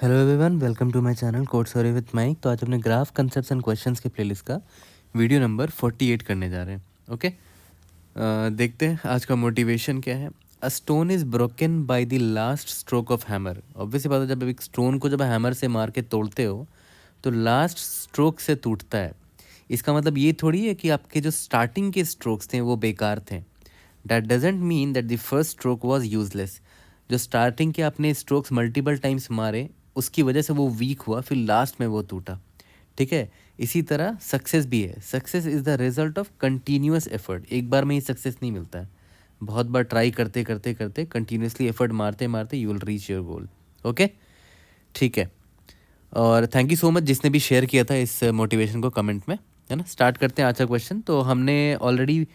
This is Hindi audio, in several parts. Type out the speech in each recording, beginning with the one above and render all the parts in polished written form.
Hello everyone, welcome to my channel code story with Mike. तो आज अपने ग्राफ कंसेप्ट्स एंड क्वेश्चंस के प्लेलिस्ट का वीडियो नंबर 48 करने जा रहे हैं। ओके, देखते हैं आज का मोटिवेशन क्या है। A stone is broken by the last stroke of hammer. Obviously बात है, जब एक स्टोन को जब हैमर से मार के तोड़ते हो तो लास्ट स्ट्रोक से टूटता है। इसका मतलब ये थोड़ी है कि आपके जो स्टार्टिंग के स्ट्रोक्स थे वो बेकार थे। That doesn't mean that the first stroke was useless. जो स्टार्टिंग के आपने स्ट्रोक्स मल्टीपल टाइम्स मारे उसकी वजह से वो वीक हुआ, फिर लास्ट में वो टूटा। ठीक है, इसी तरह सक्सेस भी है। Success is the result of continuous effort. एक बार में ही सक्सेस नहीं मिलता है, बहुत बार ट्राई करते करते करते कंटिन्यूसली एफर्ट मारते मारते you will reach your goal. Okay, ठीक है। और थैंक यू सो मच जिसने भी शेयर किया था इस मोटिवेशन को कमेंट में, है ना। स्टार्ट करते हैं आज का क्वेश्चन। तो हमने ऑलरेडी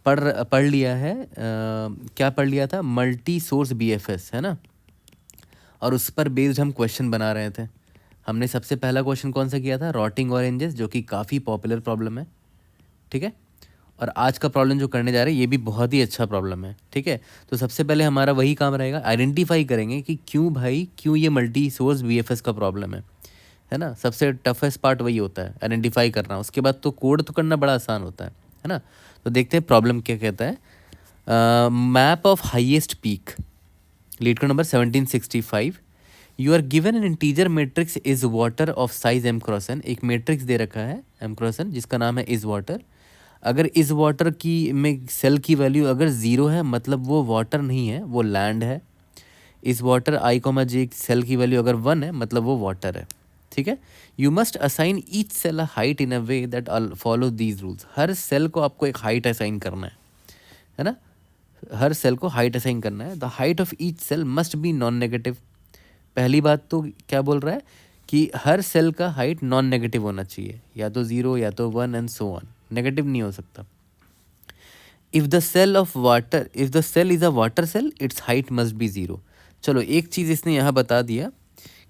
पढ़ लिया है, क्या पढ़ लिया था, मल्टी सोर्स बीएफएस, है ना। और उस पर बेस्ड हम क्वेश्चन बना रहे थे। हमने सबसे पहला क्वेश्चन कौन सा किया था, रॉटिंग ऑरेंजेस, जो कि काफ़ी पॉपुलर प्रॉब्लम है। ठीक है, और आज का प्रॉब्लम जो करने जा रहे हैं ये भी बहुत ही अच्छा प्रॉब्लम है। ठीक है, तो सबसे पहले हमारा वही काम रहेगा, आइडेंटिफाई करेंगे कि क्यों ये मल्टी सोर्स बीएफएस का प्रॉब्लम है ना। सबसे टफेस्ट पार्ट वही होता है, आइडेंटिफाई करना। उसके बाद तो कोड तो करना बड़ा आसान होता है ना। तो देखते हैं प्रॉब्लम क्या कहता है। Map of highest peak, leet code number 1765। You are given an integer matrix is water of size M cross N. एक मैट्रिक्स दे रखा है एम क्रॉस एन जिसका नाम है इज वाटर। अगर इस वाटर की में सेल की वैल्यू अगर ज़ीरो है मतलब वो वाटर नहीं है, वो लैंड है। इस water I comma J cell की वैल्यू अगर 1 है मतलब वो वाटर है। ठीक है, you must assign each cell a height in a way that follow these rules. हर सेल को आपको एक हाइट असाइन करना है ना। हर सेल को हाइट असाइन करना है। The height of each cell must be non negative. पहली बात तो क्या बोल रहा है कि हर सेल का हाइट नॉन नेगेटिव होना चाहिए, या तो 0 या तो 1 एंड सो ऑन, नेगेटिव नहीं हो सकता। If the cell is a water cell its height must be 0। चलो, एक चीज़ इसने यहाँ बता दिया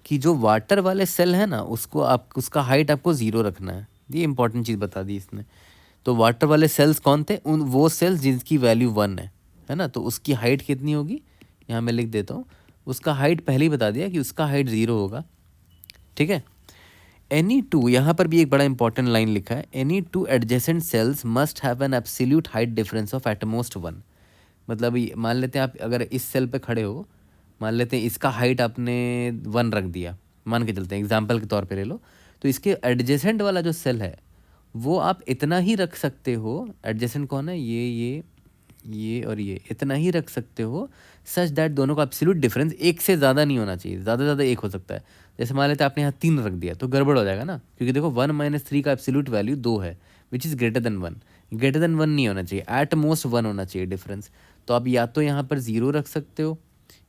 कि जो वाटर वाले सेल है ना उसका हाइट आपको 0 रखना है। ये इंपॉर्टेंट चीज़ बता दी इसने। तो वाटर वाले सेल्स कौन थे, वो सेल्स जिनकी वैल्यू 1 है ना। तो उसकी हाइट कितनी होगी, यहाँ मैं लिख देता हूँ। उसका हाइट पहले ही बता दिया कि उसका हाइट 0 होगा। ठीक है, एनी टू, यहाँ पर भी एक बड़ा इंपॉर्टेंट लाइन लिखा है, any two adjacent cells must have an absolute height difference of at most 1। मतलब मान लेते हैं आप अगर इस सेल पे खड़े हो, मान लेते हैं इसका हाइट आपने 1 रख दिया, मान के चलते हैं एग्जाम्पल के तौर पे ले लो। तो इसके एडजेसेंट वाला जो सेल है वो आप इतना ही रख सकते हो। एडजेसेंट कौन है, ये और ये इतना ही रख सकते हो सच दैट दोनों का एब्सोल्यूट डिफरेंस 1 से ज़्यादा नहीं होना चाहिए। ज़्यादा से ज़्यादा 1 हो सकता है। जैसे मान लेते हैं आपने यहाँ 3 रख दिया तो गड़बड़ हो जाएगा ना, क्योंकि देखो 1 - 3 का एब्सोल्यूट वैल्यू 2 है, which is greater than 1। Greater than 1 नहीं होना चाहिए, एट मोस्ट 1 होना चाहिए डिफरेंस। तो आप या तो यहाँ पर 0 रख सकते हो,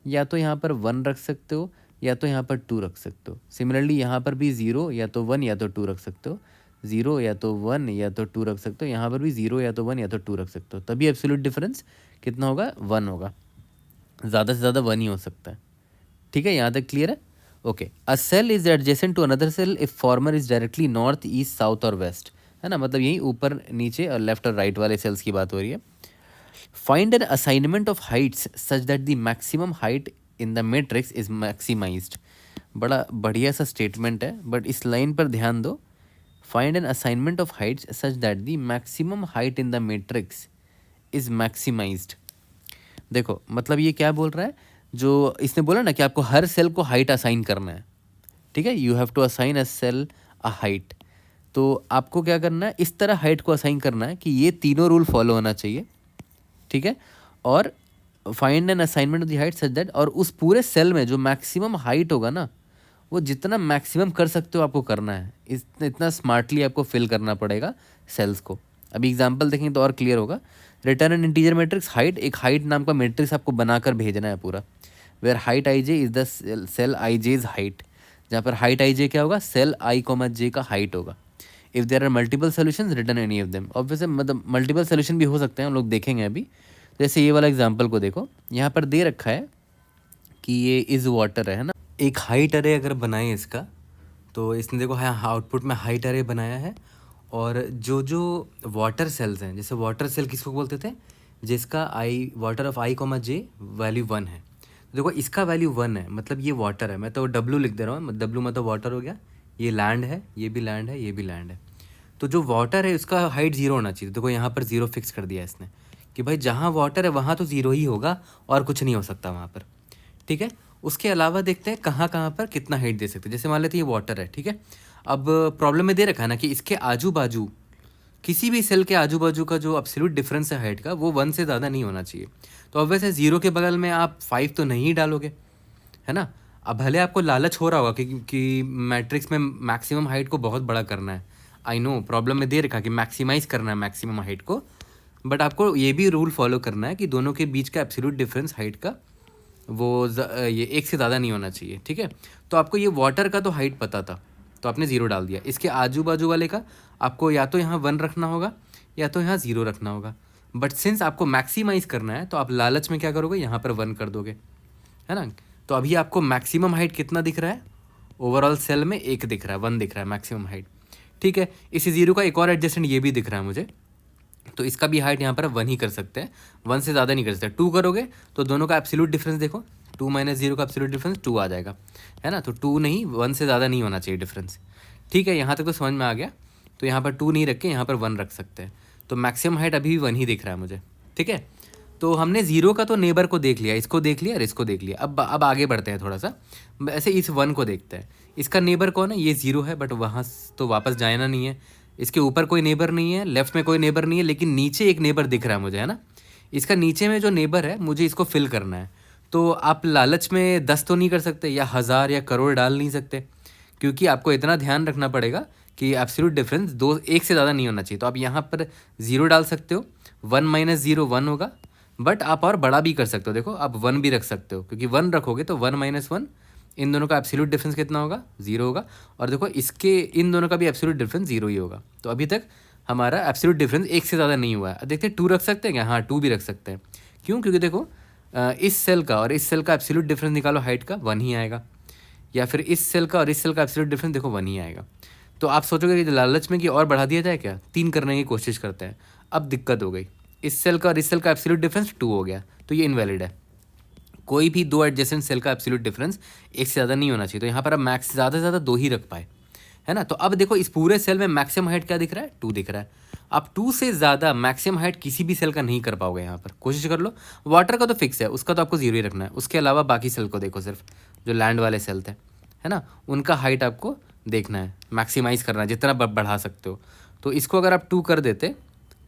या तो यहाँ पर 1 रख सकते हो, या तो यहाँ पर 2 रख सकते हो। सिमिलरली यहाँ पर भी 0 या तो 1 या तो 2 रख सकते हो। 0 या तो 1 या तो 2 रख सकते हो। यहाँ पर भी 0 या तो 1 या तो 2 रख सकते हो। तभी एब्सोल्यूट डिफरेंस कितना होगा, 1 होगा। ज़्यादा से ज़्यादा 1 ही हो सकता है। ठीक है, यहाँ तक क्लियर है। Okay, a cell is adjacent to another cell if former is directly north east south और वेस्ट, है ना। मतलब यही ऊपर नीचे और लेफ्ट और राइट वाले सेल्स की बात हो रही है। Find an assignment of Heights such that the maximum height in the matrix is maximised. बड़ा बढ़िया सा स्टेटमेंट है, बट इस लाइन पर ध्यान दो। Find an assignment of Heights such that the maximum height in the matrix is maximised. देखो मतलब ये क्या बोल रहा है, जो इसने बोला ना कि आपको हर सेल को हाइट असाइन करना है। ठीक है, you have to assign a cell a height. तो आपको क्या करना है, इस तरह हाइट को असाइन करना है कि ये तीनों रूल फॉलो होना चाहिए। ठीक है, और find an assignment of the height such that, और उस पूरे सेल में जो मैक्सिमम हाइट होगा ना वो जितना मैक्सिमम कर सकते हो आपको करना है। इतना स्मार्टली आपको फिल करना पड़ेगा सेल्स को। अभी एग्जांपल देखेंगे तो और क्लियर होगा। Return an integer matrix height, एक हाइट नाम का मैट्रिक्स आपको बनाकर भेजना है पूरा, where height I J is the cell I J's height. जहाँ पर हाइट आई जे क्या होगा, सेल आई कॉमा जे का हाइट होगा। If there are multiple solution return any of them. Obviously मतलब मल्टीपल सोल्यूशन भी हो सकते हैं, हम लोग देखेंगे अभी। जैसे ये वाला एग्जाम्पल को देखो, यहाँ पर दे रखा है कि ये इज वाटर है ना। एक हाइट अरे अगर बनाए इसका, तो इसने देखो हाँ आउटपुट में हाइट अरे बनाया है। और जो जो वाटर सेल्स हैं, जैसे वाटर सेल किसको बोलते थे, जिसका is water of I comma J value 1 है, देखो इसका वैल्यू 1 है, मतलब ये वाटर है, मैं तो W लिख दे रहा हूँ, W मतलब वाटर हो गया, ये लैंड है, ये भी लैंड है, ये भी लैंड है। तो जो वाटर है उसका हाइट 0 होना चाहिए। देखो यहाँ पर 0 फिक्स कर दिया इसने कि भाई जहाँ वाटर है वहाँ तो 0 ही होगा और कुछ नहीं हो सकता वहाँ पर, ठीक है। उसके अलावा देखते हैं कहाँ कहाँ पर कितना हाइट दे सकते हैं। जैसे मान लेते हैं ये वाटर है, ठीक है। अब प्रॉब्लम में दे रखा है ना कि इसके आजू बाजू, किसी भी सेल के आजू बाजू का जो एब्सोल्यूट डिफरेंस है हाइट का, वो 1 से ज़्यादा नहीं होना चाहिए। तो अब वैसे 0 के बगल में आप 5 तो नहीं डालोगे, है ना। अब भले आपको लालच हो रहा होगा कि मैट्रिक्स में मैक्सिमम हाइट को बहुत बड़ा करना है, आई नो प्रॉब्लम में दे रखा कि मैक्सिमाइज करना है मैक्सिमम हाइट को, बट आपको ये भी रूल फॉलो करना है कि दोनों के बीच का एब्सोल्यूट डिफरेंस हाइट का ये 1 से ज़्यादा नहीं होना चाहिए, ठीक है। तो आपको ये वाटर का तो हाइट पता था, तो आपने 0 डाल दिया। इसके आजू बाजू वाले का आपको या तो यहाँ 1 रखना होगा या तो यहाँ 0 रखना होगा, बट सिंस आपको मैक्सिमाइज करना है तो आप लालच में क्या करोगे, यहाँ पर 1 कर दोगे, है ना। तो अभी आपको मैक्सिमम हाइट कितना दिख रहा है, ओवरऑल सेल में 1 दिख रहा है, 1 दिख रहा है मैक्सिमम हाइट, ठीक है। इसी 0 का एक और एडजस्टेंट ये भी दिख रहा है मुझे, तो इसका भी हाइट यहाँ पर 1 ही कर सकते हैं, 1 से ज़्यादा नहीं कर सकते। 2 करोगे तो दोनों का एब्सोल्यूट डिफरेंस देखो, 2 - 0 का एब्सोल्यूट डिफरेंस 2 आ जाएगा, है ना। तो 2 नहीं, 1 से ज़्यादा नहीं होना चाहिए डिफरेंस, ठीक है। यहाँ तक तो समझ में आ गया। तो यहाँ पर 2 नहीं रख के यहाँ पर 1 रख सकते हैं, तो मैक्सिमम हाइट अभी भी 1 ही दिख रहा है मुझे, ठीक है। तो हमने 0 का तो नेबर को देख लिया, इसको देख लिया और इसको देख लिया। अब आगे बढ़ते हैं थोड़ा सा, ऐसे इस 1 को देखते हैं। इसका नेबर कौन है, ये 0 है, बट वहाँ तो वापस जाना नहीं है। इसके ऊपर कोई नेबर नहीं है, लेफ्ट में कोई नेबर नहीं है, लेकिन नीचे एक नेबर दिख रहा है मुझे, है ना। इसका नीचे में जो नेबर है मुझे इसको फिल करना है। तो आप लालच में 10 तो नहीं कर सकते, या 1000 या करोड़ डाल नहीं सकते, क्योंकि आपको इतना ध्यान रखना पड़ेगा कि एब्सोल्यूट डिफरेंस 1 से ज़्यादा नहीं होना चाहिए। तो आप यहाँ पर 0 डाल सकते हो, 1 - 0 1 होगा, बट आप और बड़ा भी कर सकते हो। देखो आप 1 भी रख सकते हो, क्योंकि 1 रखोगे तो 1 - 1, इन दोनों का एब्सोल्यूट डिफरेंस कितना होगा, 0 होगा। और देखो इसके इन दोनों का भी एब्सोल्यूट डिफरेंस 0 ही होगा। तो अभी तक हमारा एब्सोल्यूट डिफरेंस 1 से ज़्यादा नहीं हुआ है। देखते हैं 2 रख सकते हैं क्या, हाँ 2 भी रख सकते हैं। क्यों, क्योंकि देखो इस सेल का और इस सेल का एब्सोल्यूट डिफरेंस निकालो, हाइट का 1 ही आएगा, या फिर इस सेल का और इस सेल का एब्सोल्यूट डिफरेंस देखो 1 ही आएगा। तो आप सोचोगे कि लालच में कि और बढ़ा दिया जाए क्या, 3 करने की कोशिश करते हैं। अब दिक्कत हो गई, इस सेल का और इस सेल का एब्सोल्यूट डिफरेंस 2 हो गया, तो ये इनवैलिड है। कोई भी 2 एडजेसेंट सेल का एब्सोल्यूट डिफरेंस 1 से ज़्यादा नहीं होना चाहिए। तो यहाँ पर अब मैक्स ज़्यादा से ज़्यादा 2 ही रख पाए, है ना। तो अब देखो इस पूरे सेल में मैक्सिमम हाइट क्या दिख रहा है, 2 दिख रहा है। आप 2 से ज़्यादा मैक्सिमम हाइट किसी भी सेल का नहीं कर पाओगे। यहाँ पर कोशिश कर लो। वाटर का तो फिक्स है, उसका तो आपको 0 ही रखना है। उसके अलावा बाकी सेल को देखो, सिर्फ जो लैंड वाले सेल थे, है ना, उनका हाइट आपको देखना है, मैक्सिमाइज़ करना है, जितना बढ़ा सकते हो। तो इसको अगर आप 2 कर देते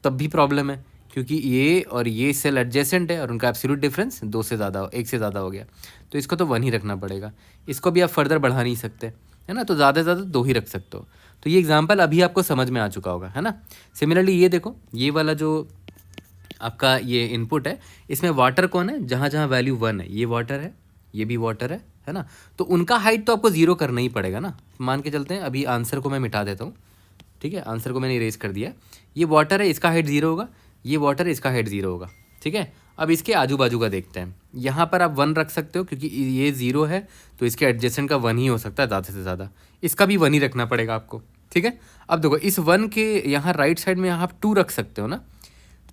तब भी प्रॉब्लम है, क्योंकि ये और ये सेल एडजेसेंट है और उनका एब्सोल्यूट डिफरेंस 2 से ज़्यादा, 1 से ज़्यादा हो गया। तो इसको तो 1 ही रखना पड़ेगा। इसको भी आप फर्दर बढ़ा नहीं सकते, है ना, तो ज़्यादा से ज़्यादा 2 ही रख सकते हो। तो ये एग्जाम्पल अभी आपको समझ में आ चुका होगा, है ना। सिमिलरली ये देखो, ये वाला जो आपका ये इनपुट है, इसमें वाटर कौन है, जहाँ जहाँ वैल्यू 1 है, ये वाटर है, ये भी वाटर है ना। तो उनका हाइट तो आपको 0 करना ही पड़ेगा ना। मान के चलते हैं, अभी आंसर को मैं मिटा देता हूँ, ठीक है। आंसर को मैंने इरेज कर दिया। ये वाटर है, इसका हाइट 0 होगा, ये वाटर है, इसका हाइट 0 होगा, ठीक है। अब इसके आजू बाजू का देखते हैं। यहाँ पर आप 1 रख सकते हो, क्योंकि ये 0 है, तो इसके एडजेसेंट का 1 ही हो सकता है ज़्यादा से ज़्यादा। इसका भी 1 ही रखना पड़ेगा आपको, ठीक है। अब देखो इस 1 के यहाँ राइट साइड में यहाँ आप 2 रख सकते हो ना,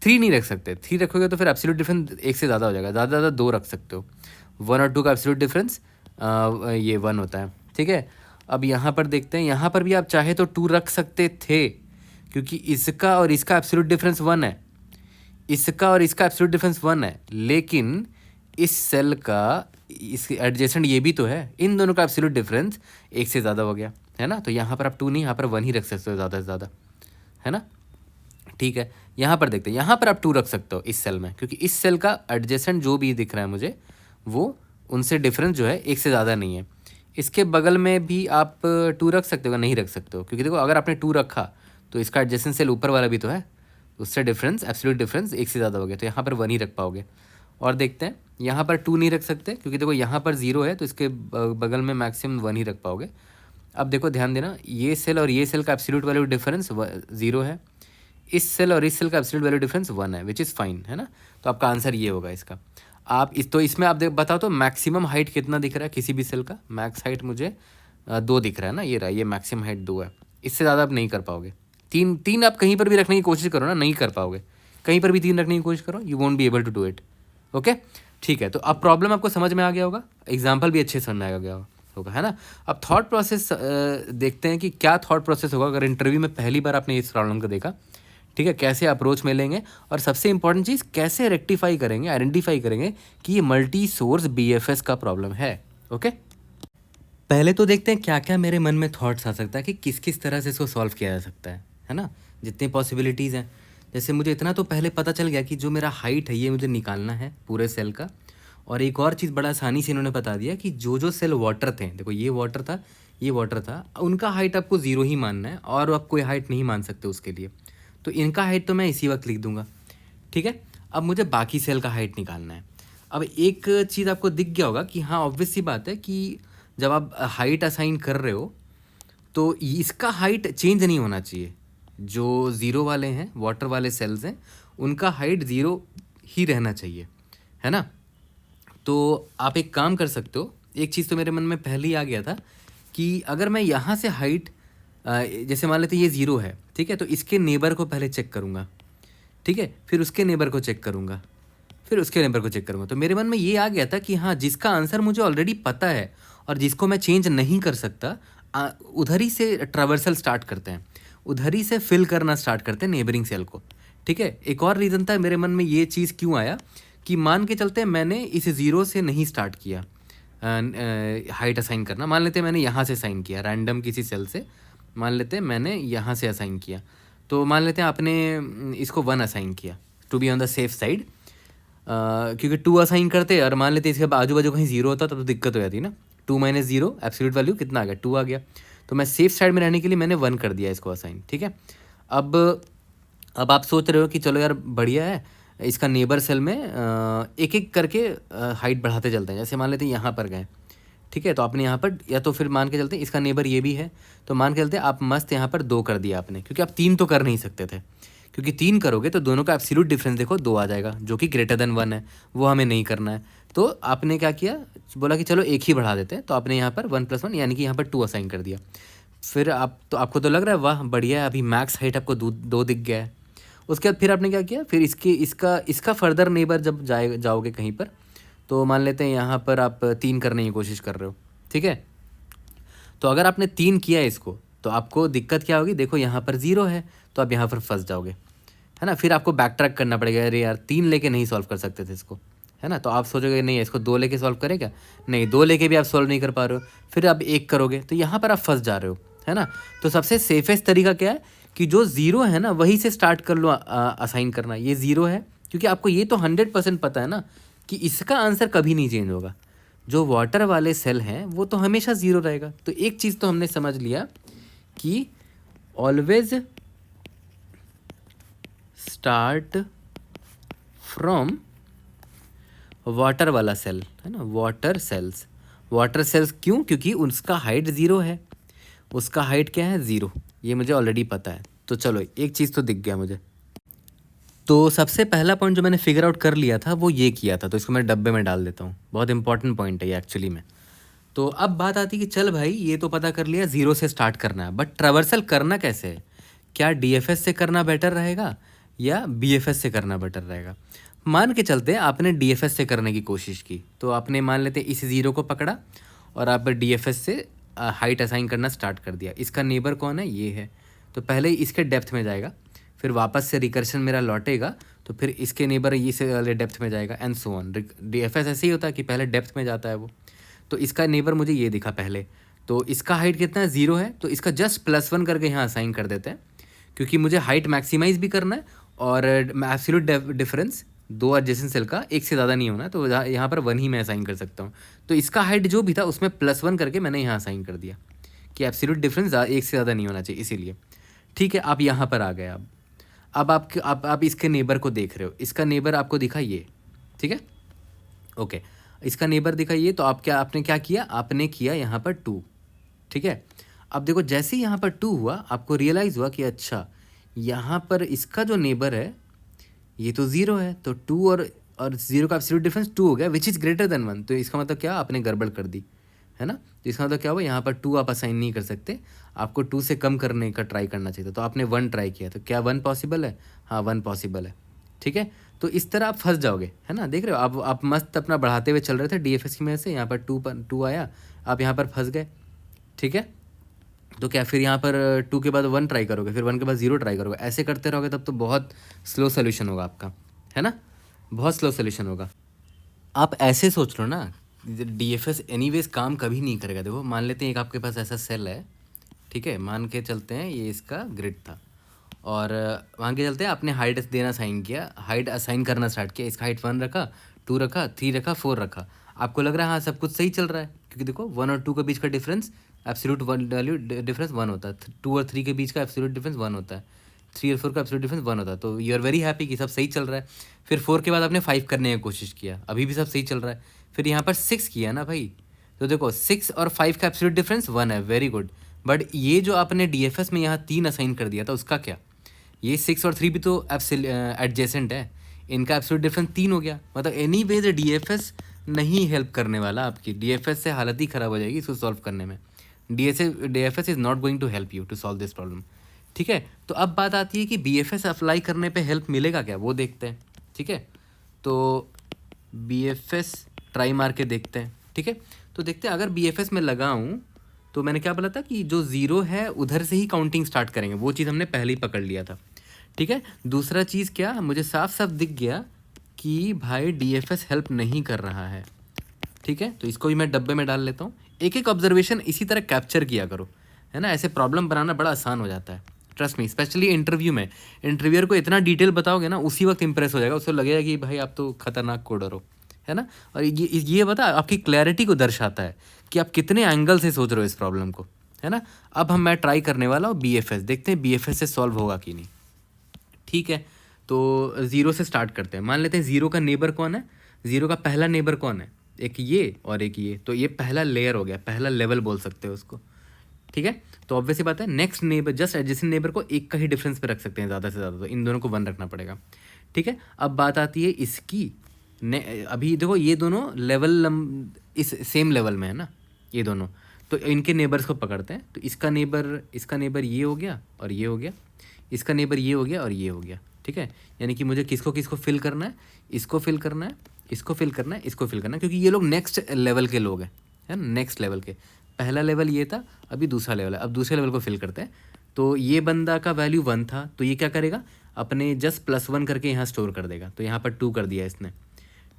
3 नहीं रख सकते। 3 रखोगे तो फिर एब्सोल्यूट डिफरेंस 1 से ज़्यादा हो जाएगा। ज़्यादा से ज़्यादा 2 रख सकते हो। 1 और 2 का एब्सोल्यूट डिफरेंस ये 1 होता है, ठीक है। अब यहाँ पर देखते हैं, यहाँ पर भी आप चाहे तो 2 रख सकते थे, क्योंकि इसका और इसका एब्सोल्यूट डिफरेंस 1 है, इसका और इसका एब्सोल्यूट डिफरेंस 1 है, लेकिन इस सेल का इस एडजेसेंट ये भी तो है, इन दोनों का एब्सोल्यूट डिफरेंस 1 से ज़्यादा हो गया, है ना। तो यहाँ पर आप 2 नहीं, यहाँ पर 1 ही रख सकते हो ज़्यादा से ज़्यादा, है ना, ठीक है। यहाँ पर देखते हैं, यहाँ पर आप 2 रख सकते हो इस सेल में, क्योंकि इस सेल का एडजेसेंट जो भी दिख रहा है मुझे, वो उनसे डिफरेंस जो है 1 से ज़्यादा नहीं है। इसके बगल में भी आप 2 रख सकते हो, नहीं रख सकते हो, क्योंकि देखो अगर आपने 2 रखा तो इसका एडजेसेंट सेल ऊपर वाला भी तो है, उससे डिफरेंस एब्सोल्यूट डिफरेंस 1 से ज़्यादा हो गया, तो यहाँ पर 1 ही रख पाओगे। और देखते हैं, यहाँ पर 2 नहीं रख सकते, क्योंकि देखो यहाँ पर 0 है, तो इसके बगल में मैक्सिमम 1 ही रख पाओगे। अब देखो ध्यान देना, ये सेल और ये सेल का एब्सोल्यूट वैल्यू डिफरेंस 0 है, इस सेल और इस सेल का एब्सोल्यूट वैल्यू डिफरेंस 1 है, विच इज़ फाइन, है ना। तो आपका आंसर ये होगा इसका। आप इसमें आप बताओ तो मैक्सिमम हाइट कितना दिख रहा है किसी भी सेल का। मैक्स हाइट मुझे 2 दिख रहा है ना, ये रहा, ये मैक्सिमम हाइट 2 है। इससे ज़्यादा आप नहीं कर पाओगे। 3 आप कहीं पर भी रखने की कोशिश करो ना, नहीं कर पाओगे। कहीं पर भी 3 रखने की कोशिश करो, you won't be able to do it, okay. ठीक है, तो अब प्रॉब्लम आपको समझ में आ गया होगा, एग्जाम्पल भी अच्छे से समझ में आ गया होगा, है ना। अब थॉट प्रोसेस देखते हैं कि क्या थॉट प्रोसेस होगा अगर इंटरव्यू में पहली बार आपने इस प्रॉब्लम को देखा। ठीक है, कैसे अप्रोच में लेंगे और सबसे इंपॉर्टेंट चीज़ कैसे रेक्टिफाई करेंगे, आइडेंटिफाई करेंगे कि ये मल्टी सोर्स बीएफएस का प्रॉब्लम है। ओके, पहले तो देखते हैं क्या क्या मेरे मन में थॉट्स आ सकता है कि किस किस तरह से इसको सॉल्व किया जा सकता है ना, जितनी पॉसिबिलिटीज़ हैं। जैसे मुझे इतना तो पहले पता चल गया कि जो मेरा हाइट है ये मुझे निकालना है पूरे सेल का। और एक और चीज़ बड़ा आसानी से इन्होंने बता दिया कि जो जो सेल वाटर थे, देखो ये वाटर था, ये वाटर था, उनका हाइट आपको 0 ही मानना है और आप कोई हाइट नहीं मान सकते उसके लिए। तो इनका हाइट तो मैं इसी वक्त लिख दूंगा। ठीक है, अब मुझे बाकी सेल का हाइट निकालना है। अब एक चीज़ आपको दिख गया होगा कि हाँ ऑब्वियस सी बात है कि जब आप हाइट असाइन कर रहे हो तो इसका हाइट चेंज नहीं होना चाहिए। जो 0 वाले हैं, वाटर वाले सेल्स हैं, उनका हाइट 0 ही रहना चाहिए, है ना। तो आप एक काम कर सकते हो, एक चीज़ तो मेरे मन में पहले ही आ गया था कि अगर मैं यहाँ से हाइट जैसे मान लेते ये 0 है, ठीक है, तो इसके नेबर को पहले चेक करूँगा, ठीक है, फिर उसके नेबर को चेक करूँगा, फिर उसके नेबर को चेक करूँगा। तो मेरे मन में ये आ गया था कि हाँ जिसका आंसर मुझे ऑलरेडी पता है और जिसको मैं चेंज नहीं कर सकता, उधर ही से ट्रावर्सल स्टार्ट करते हैं, उधर ही से फिल करना स्टार्ट करते हैं नेबरिंग सेल को। ठीक है, एक और रीज़न था मेरे मन में ये चीज़ क्यों आया कि मान के चलते हैं मैंने इस 0 से नहीं स्टार्ट किया हाइट असाइन करना। मान लेते हैं मैंने यहाँ से असाइन किया रैंडम किसी सेल से, मान लेते हैं मैंने यहाँ से असाइन किया, तो मान लेते हैं आपने इसको 1 असाइन किया to be on the safe side, क्योंकि 2 असाइन करते और मान लेते इसके आजू बाजू कहीं 0 होता तब तो दिक्कत हो जाती ना। 2 - 0 एब्सोल्यूट वैल्यू कितना आ गया, 2 आ गया। तो मैं सेफ साइड में रहने के लिए मैंने 1 कर दिया इसको असाइन। ठीक है, अब आप सोच रहे हो कि चलो यार बढ़िया है, इसका नेबर सेल में एक एक करके हाइट बढ़ाते चलते हैं। जैसे मान लेते हैं यहाँ पर गए, ठीक है, तो आपने यहाँ पर, या तो फिर मान के चलते हैं इसका नेबर ये भी है, तो मान के चलते हैं आप मस्त यहाँ पर 2 कर दिया आपने, क्योंकि आप 3 तो कर नहीं सकते थे, क्योंकि 3 करोगे तो दोनों का एब्सोल्यूट डिफरेंस देखो 2 आ जाएगा, जो कि ग्रेटर देन 1 है, वो हमें नहीं करना है। तो आपने क्या किया, बोला कि चलो एक ही बढ़ा देते हैं, तो आपने यहाँ पर 1 + 1 यानी कि यहाँ पर 2 असाइन कर दिया। फिर आपको तो लग रहा है वाह बढ़िया है, अभी मैक्स हाइट आपको 2 दिख गया है। उसके बाद फिर आपने क्या किया, फिर इसका फर्दर नेबर जब जाओगे कहीं पर, तो मान लेते हैं यहाँ पर आप 3 करने की कोशिश कर रहे हो, ठीक है। तो अगर आपने 3 किया इसको तो आपको दिक्कत क्या होगी, देखो यहाँ पर 0 है तो आप यहाँ पर फंस जाओगे, है ना। फिर आपको बैक ट्रैक करना पड़ेगा, अरे यार 3 लेके नहीं सॉल्व कर सकते थे इसको, है ना। तो आप सोचोगे नहीं इसको 2 लेके सॉल्व करेगा, नहीं 2 लेके भी आप सॉल्व नहीं कर पा रहे हो, फिर आप 1 करोगे तो यहाँ पर आप फंस जा रहे हो, है ना। तो सबसे सेफेस्ट तरीका क्या है कि जो 0 है ना वहीं से स्टार्ट कर लो असाइन करना। ये 0 है क्योंकि आपको ये तो 100% पता है ना कि इसका आंसर कभी नहीं चेंज होगा। जो वाटर वाले सेल हैं वो तो हमेशा 0 रहेगा। तो एक चीज़ तो हमने समझ लिया कि ऑलवेज स्टार्ट फ्रॉम वाटर वाला सेल, है ना, वाटर सेल्स क्यों, क्योंकि उसका हाइट 0 है, उसका हाइट क्या है 0, ये मुझे ऑलरेडी पता है। तो चलो एक चीज़ तो दिख गया मुझे। तो सबसे पहला पॉइंट जो मैंने फिगर आउट कर लिया था वो ये किया था, तो इसको मैं डब्बे में डाल देता हूँ, बहुत इंपॉर्टेंट पॉइंट है ये एक्चुअली में। तो अब बात आती है कि चल भाई ये तो पता कर लिया 0 से स्टार्ट करना है, बट ट्रैवर्सल करना कैसे है, क्या डीएफएस से करना बेटर रहेगा या बीएफएस से करना बेटर रहेगा। मान के चलते हैं आपने डीएफएस से करने की कोशिश की, तो आपने मान लेते इस 0 को पकड़ा और आप डीएफएस से हाइट असाइन करना स्टार्ट कर दिया। इसका नेबर कौन है, ये है, तो पहले इसके डेप्थ में जाएगा, फिर वापस से रिकर्शन मेरा लौटेगा तो फिर इसके नेबर इस वाले डेप्थ में जाएगा एंड सो ऑन। डीएफएस ऐसे ही होता है कि पहले डेप्थ में जाता है वो। तो इसका नेबर मुझे ये दिखा पहले, तो इसका हाइट कितना है 0 है, तो इसका जस्ट +1 करके यहाँ असाइन कर देते हैं, क्योंकि मुझे हाइट मैक्सिमाइज भी करना है और एब्सोल्यूट डिफरेंस 2 एडजेसेंट सेल का 1 से ज़्यादा नहीं होना, तो यहाँ पर 1 ही मैं असाइन कर सकता हूँ। तो इसका हाइट जो भी था उसमें +1 करके मैंने यहाँ असाइन कर दिया कि एब्सोल्यूट डिफरेंस 1 से ज़्यादा नहीं होना चाहिए, इसीलिए। ठीक है, आप यहाँ पर आ गए। अब आप इसके नेबर को देख रहे हो, इसका नेबर आपको दिखा ये, ठीक है, ओके, इसका नेबर दिखा ये, तो आपने क्या किया, आपने किया यहाँ पर 2, ठीक है। अब देखो जैसे ही यहाँ पर 2 हुआ आपको रियलाइज़ हुआ कि अच्छा यहाँ पर इसका जो नेबर है ये तो 0 है, तो 2 और 0 का एब्सोल्यूट डिफरेंस 2 हो गया विच इज़ ग्रेटर देन 1। तो इसका मतलब क्या, आपने गड़बड़ कर दी, है ना। तो इसका मतलब क्या हुआ, यहाँ पर 2 आप असाइन नहीं कर सकते, आपको 2 से कम करने का ट्राई करना चाहिए, तो आपने 1 ट्राई किया, तो क्या 1 पॉसिबल है, हाँ 1 पॉसिबल है, ठीक है। तो इस तरह आप फंस जाओगे, है ना। देख रहे हो आप मस्त अपना बढ़ाते हुए चल रहे थे डीएफएस की वजह से, यहाँ पर टू आया, आप यहाँ पर फंस गए, ठीक है। तो क्या फिर यहाँ पर 2 के बाद 1 ट्राई करोगे, फिर 1 के बाद 0 ट्राई करोगे, ऐसे करते रहोगे तब तो बहुत स्लो सोल्यूशन होगा आपका, है ना, बहुत स्लो सोल्यूशन होगा। आप ऐसे सोच लो ना, डीएफएस एनीवेज काम कभी नहीं करेगा। देखो मान लेते हैं एक आपके पास ऐसा सेल है, ठीक है, मान के चलते हैं ये इसका ग्रिड था, और मान के चलते हैं आपने हाइट देना असाइन किया, हाइट असाइन करना स्टार्ट किया, इसका हाइट 1 रखा, 2 रखा, 3 रखा, 4 रखा। आपको लग रहा है हाँ सब कुछ सही चल रहा है, क्योंकि देखो 1 और 2 के बीच का डिफरेंस एब्सोल्यूट वैल्यू डिफरेंस 1 होता है, 2 और 3 के बीच का एब्सोल्यूट डिफरेंस 1 होता है, 3 और 4 का एब्सोल्यूट डिफरेंस 1 होता है। तो यू आर वेरी हैप्पी कि सब सही चल रहा है। फिर 4 के बाद आपने 5 करने की कोशिश किया, अभी भी सब सही चल रहा है। फिर यहाँ पर 6 किया ना भाई, तो देखो 6 और 5 का एब्सोल्यूट डिफरेंस 1 है, वेरी गुड। बट ये जो आपने डीएफएस में यहाँ 3 असाइन कर दिया था उसका क्या, ये 6 और 3 भी तो एडजेसेंट है, इनका एब्सोल्यूट डिफरेंस 3 हो गया। मतलब एनी वेज डीएफएस नहीं हेल्प करने वाला आपकी, डीएफएस से हालत ही ख़राब हो जाएगी इसको सॉल्व करने में। DFS is not going to help you to solve this problem, ठीक है। तो अब बात आती है कि बीएफएस अप्लाई करने पे हेल्प मिलेगा क्या, वो देखते हैं, ठीक है। तो बीएफएस ट्राई मार के देखते हैं, ठीक है। तो देखते हैं अगर बीएफएस में लगाऊं तो मैंने क्या बोला था कि जो 0 है उधर से ही काउंटिंग स्टार्ट करेंगे, वो चीज़ हमने पहले ही पकड़ लिया था, ठीक है। दूसरा चीज़ क्या, मुझे साफ साफ दिख गया कि भाई डीएफएस हेल्प नहीं कर रहा है, ठीक है। तो इसको भी मैं डब्बे में डाल लेता हूँ। एक एक ऑब्जर्वेशन इसी तरह कैप्चर किया करो, है ना, ऐसे प्रॉब्लम बनाना बड़ा आसान हो जाता है, ट्रस्ट मी। स्पेशली इंटरव्यू में इंटरव्यूअर को इतना डिटेल बताओगे ना, उसी वक्त इंप्रेस हो जाएगा, उसको लगेगा कि भाई आप तो खतरनाक कोडर हो, है ना। और ये बता आपकी क्लैरिटी को दर्शाता है कि आप कितने एंगल से सोच रहे हो इस प्रॉब्लम को, है ना। अब मैं ट्राई करने वाला हूँ बीएफएस, देखते हैं बीएफएस से सॉल्व होगा कि नहीं, ठीक है। तो 0 से स्टार्ट करते हैं। मान लेते हैं 0 का नेबर कौन है, 0 का पहला नेबर कौन है, एक ये और एक ये, तो ये पहला लेयर हो गया, पहला लेवल बोल सकते हो उसको, ठीक है। तो ऑब्वियसली बात है next neighbour just adjacent neighbour को एक का ही डिफरेंस पे रख सकते हैं ज़्यादा से ज़्यादा, तो इन दोनों को 1 रखना पड़ेगा, ठीक है। अब बात आती है इसकी, अभी देखो ये दोनों लेवल इस सेम लेवल में है ना ये दोनों, तो इनके नेबर्स को पकड़ते हैं। तो इसका नेबर ये हो गया और ये हो गया, इसका नेबर ये हो गया और ये हो गया, ठीक है। यानी कि मुझे किसको किसको फिल करना है, इसको फिल करना है, इसको फिल करना है, इसको फिल करना है, क्योंकि ये लोग नेक्स्ट लेवल के लोग हैं, है ना, नेक्स्ट लेवल के। पहला लेवल ये था, अभी दूसरा लेवल है, अब दूसरे लेवल को फिल करते हैं। तो ये बंदा का वैल्यू 1 था, तो ये क्या करेगा, अपने जस्ट +1 करके यहाँ स्टोर कर देगा, तो यहाँ पर 2 कर दिया इसने,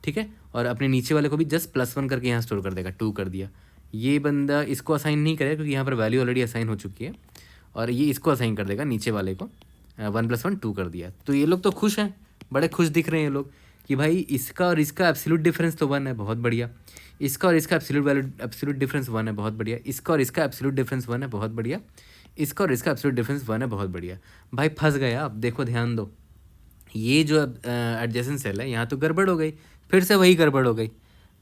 ठीक है। और अपने नीचे वाले को भी जस्ट +1 करके यहाँ स्टोर कर देगा, 2 कर दिया। ये बंदा इसको असाइन नहीं करेगा क्योंकि यहाँ पर वैल्यू ऑलरेडी असाइन हो चुकी है, और ये इसको असाइन कर देगा नीचे वाले को, 1 + 1 2 कर दिया। तो ये लोग तो खुश हैं, बड़े खुश दिख रहे हैं ये लोग कि भाई इसका और इसका एब्सोल्यूट डिफरेंस तो 1 है, बहुत बढ़िया। इसका और इसका एब्सोल्यूट डिफरेंस 1 है, बहुत बढ़िया। इसका और इसका एब्सोल्यूट डिफरेंस 1 है, बहुत बढ़िया। इसका और इसका एब्सोल्यूट डिफरेंस 1 है, बहुत बढ़िया। भाई फंस गए आप, देखो ध्यान दो, ये जो एडजेसेंट सेल है यहाँ तो गड़बड़ हो गई, फिर से वही गड़बड़ हो गई।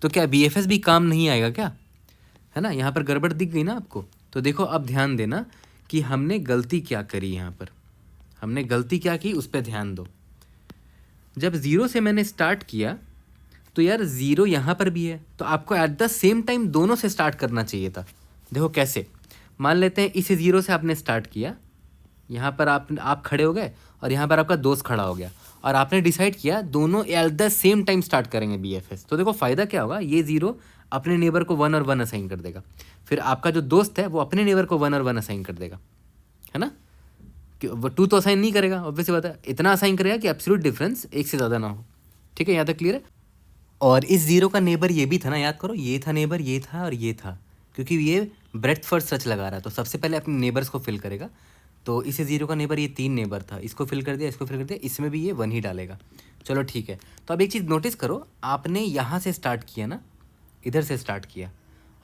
तो क्या बीएफएस भी काम नहीं आएगा क्या, है ना। यहाँ पर गड़बड़ दिख गई ना आपको। तो देखो अब ध्यान देना कि हमने गलती क्या करी, यहाँ पर हमने गलती क्या की उस पर ध्यान दो। जब 0 से मैंने स्टार्ट किया तो यार 0 यहाँ पर भी है, तो आपको एट द सेम टाइम दोनों से स्टार्ट करना चाहिए था। देखो कैसे, मान लेते हैं इस 0 से आपने स्टार्ट किया, यहाँ पर आप खड़े हो गए और यहाँ पर आपका दोस्त खड़ा हो गया, और आपने डिसाइड किया दोनों eight the same time start करेंगे बीएफएस। तो देखो फ़ायदा क्या होगा, ये 0 अपने नेबर को 1 और 1 असाइन कर देगा, फिर आपका जो दोस्त है वो अपने नेबर को 1 और 1 असाइन कर देगा, है ना। वो 2 तो असाइन नहीं करेगा, ऑब्वियसली बात है, इतना असाइन करेगा कि एब्सोल्यूट डिफरेंस 1 से ज़्यादा ना हो, ठीक है, यहाँ तक क्लियर है। और इस 0 का नेबर ये भी था ना, याद करो, ये था नेबर, ये था और ये था, क्योंकि ये ब्रेथ फर्स्ट सर्च लगा रहा है, तो सबसे पहले अपने नेबर्स को फिल करेगा। तो इसे 0 का नेबर ये 3 नेबर था, इसको फिल कर दिया, इसको फिल कर दिया, इसमें भी ये 1 ही डालेगा। चलो ठीक है। तो अब एक चीज़ नोटिस करो, आपने यहाँ से स्टार्ट किया ना, इधर से स्टार्ट किया,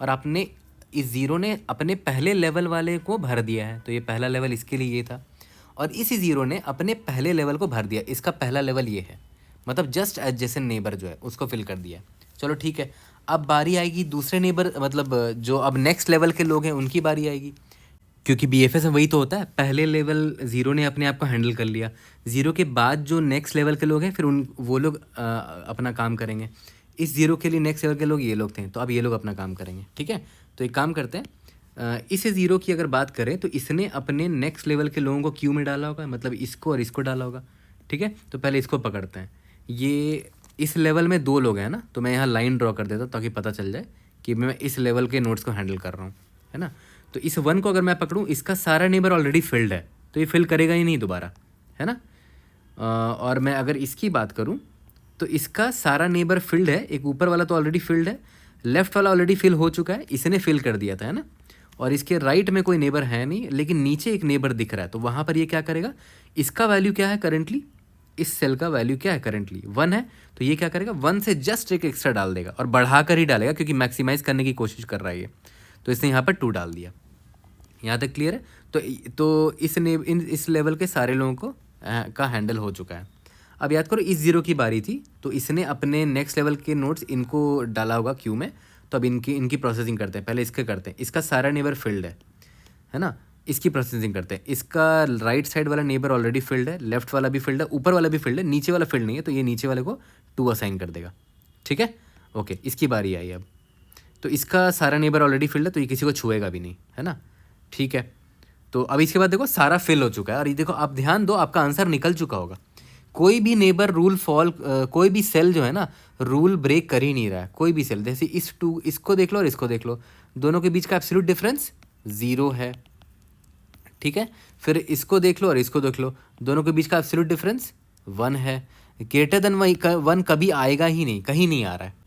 और आपने इस 0 ने अपने पहले लेवल वाले को भर दिया है, तो ये पहला लेवल इसके लिए ये था, और इसी 0 ने अपने पहले लेवल को भर दिया, इसका पहला लेवल ये है, मतलब जस्ट एडजेसेंट नेबर जो है उसको फिल कर दिया। चलो ठीक है, अब बारी आएगी दूसरे नेबर, मतलब जो अब नेक्स्ट लेवल के लोग हैं उनकी बारी आएगी, क्योंकि बीएफएस में वही तो होता है, पहले लेवल 0 ने अपने आप को हैंडल कर लिया, 0 के बाद जो नेक्स्ट लेवल के लोग हैं फिर वो लोग अपना काम करेंगे। इस 0 के लिए नेक्स्ट लेवल के लोग ये लोग थे, तो अब ये लोग अपना काम करेंगे, ठीक है। तो एक काम करते हैं, इस 0 की अगर बात करें तो इसने अपने नेक्स्ट लेवल के लोगों को क्यू में डाला होगा, मतलब इसको और इसको डाला होगा, ठीक है। तो पहले इसको पकड़ते हैं, ये इस लेवल में 2 लोग हैं ना, तो मैं यहाँ लाइन ड्रॉ कर देता हूँ ताकि पता चल जाए कि मैं इस लेवल के नोड्स को हैंडल कर रहा हूँ, है ना। तो इस 1 को अगर मैं पकड़ूँ, इसका सारा नेबर ऑलरेडी फिल्ड है, तो ये फिल करेगा ही नहीं दोबारा, है ना। और मैं अगर इसकी बात करूँ तो इसका सारा नेबर फिल्ड है, एक ऊपर वाला तो ऑलरेडी फिल्ड है, लेफ्ट वाला ऑलरेडी फिल हो चुका है, इसने फिल कर दिया था, है ना। और इसके राइट में कोई नेबर है नहीं, लेकिन नीचे एक नेबर दिख रहा है, तो वहाँ पर ये क्या करेगा, इसका वैल्यू क्या है करेंटली, इस सेल का वैल्यू क्या है करेंटली 1 है, तो ये क्या करेगा 1 से जस्ट एक एक्स्ट्रा डाल देगा और बढ़ा कर ही डालेगा क्योंकि मैक्सिमाइज करने की कोशिश कर रहा है ये, तो इसने यहाँ पर 2 डाल दिया। यहाँ तक क्लियर है। तो इस लेवल के सारे लोगों को का हैंडल हो चुका है। अब याद करो इस 0 की बारी थी, तो इसने अपने नेक्स्ट लेवल के नोट्स इनको डाला होगा क्यू में, तो अब इनकी प्रोसेसिंग करते हैं। पहले इसके करते हैं, इसका सारा नेबर फिल्ड है ना, इसकी प्रोसेसिंग करते हैं। इसका राइट साइड वाला नेबर ऑलरेडी फिल्ड है, लेफ्ट वाला भी फिल्ड है, ऊपर वाला भी फिल्ड है, नीचे वाला फिल्ड नहीं है, तो ये नीचे वाले को 2 असाइन कर देगा, ठीक है। ओके, इसकी बारी आई अब, तो इसका सारा नेबर ऑलरेडी फिल्ड है, तो ये किसी को छुएगा भी नहीं, है ना, ठीक है। तो अब इसके बाद देखो सारा फिल हो चुका है, और ये देखो आप ध्यान दो, आपका आंसर निकल चुका होगा। कोई भी नेबर रूल कोई भी सेल जो है ना रूल ब्रेक कर ही नहीं रहा है, कोई भी सेल। जैसे इसको देख लो और इसको देख लो, दोनों के बीच का एब्सोल्यूट डिफरेंस 0 है, ठीक है। फिर इसको देख लो और इसको देख लो, दोनों के बीच का एब्सोल्यूट डिफरेंस 1 है। ग्रेटर देन 1 कभी आएगा ही नहीं, कहीं नहीं आ रहा है।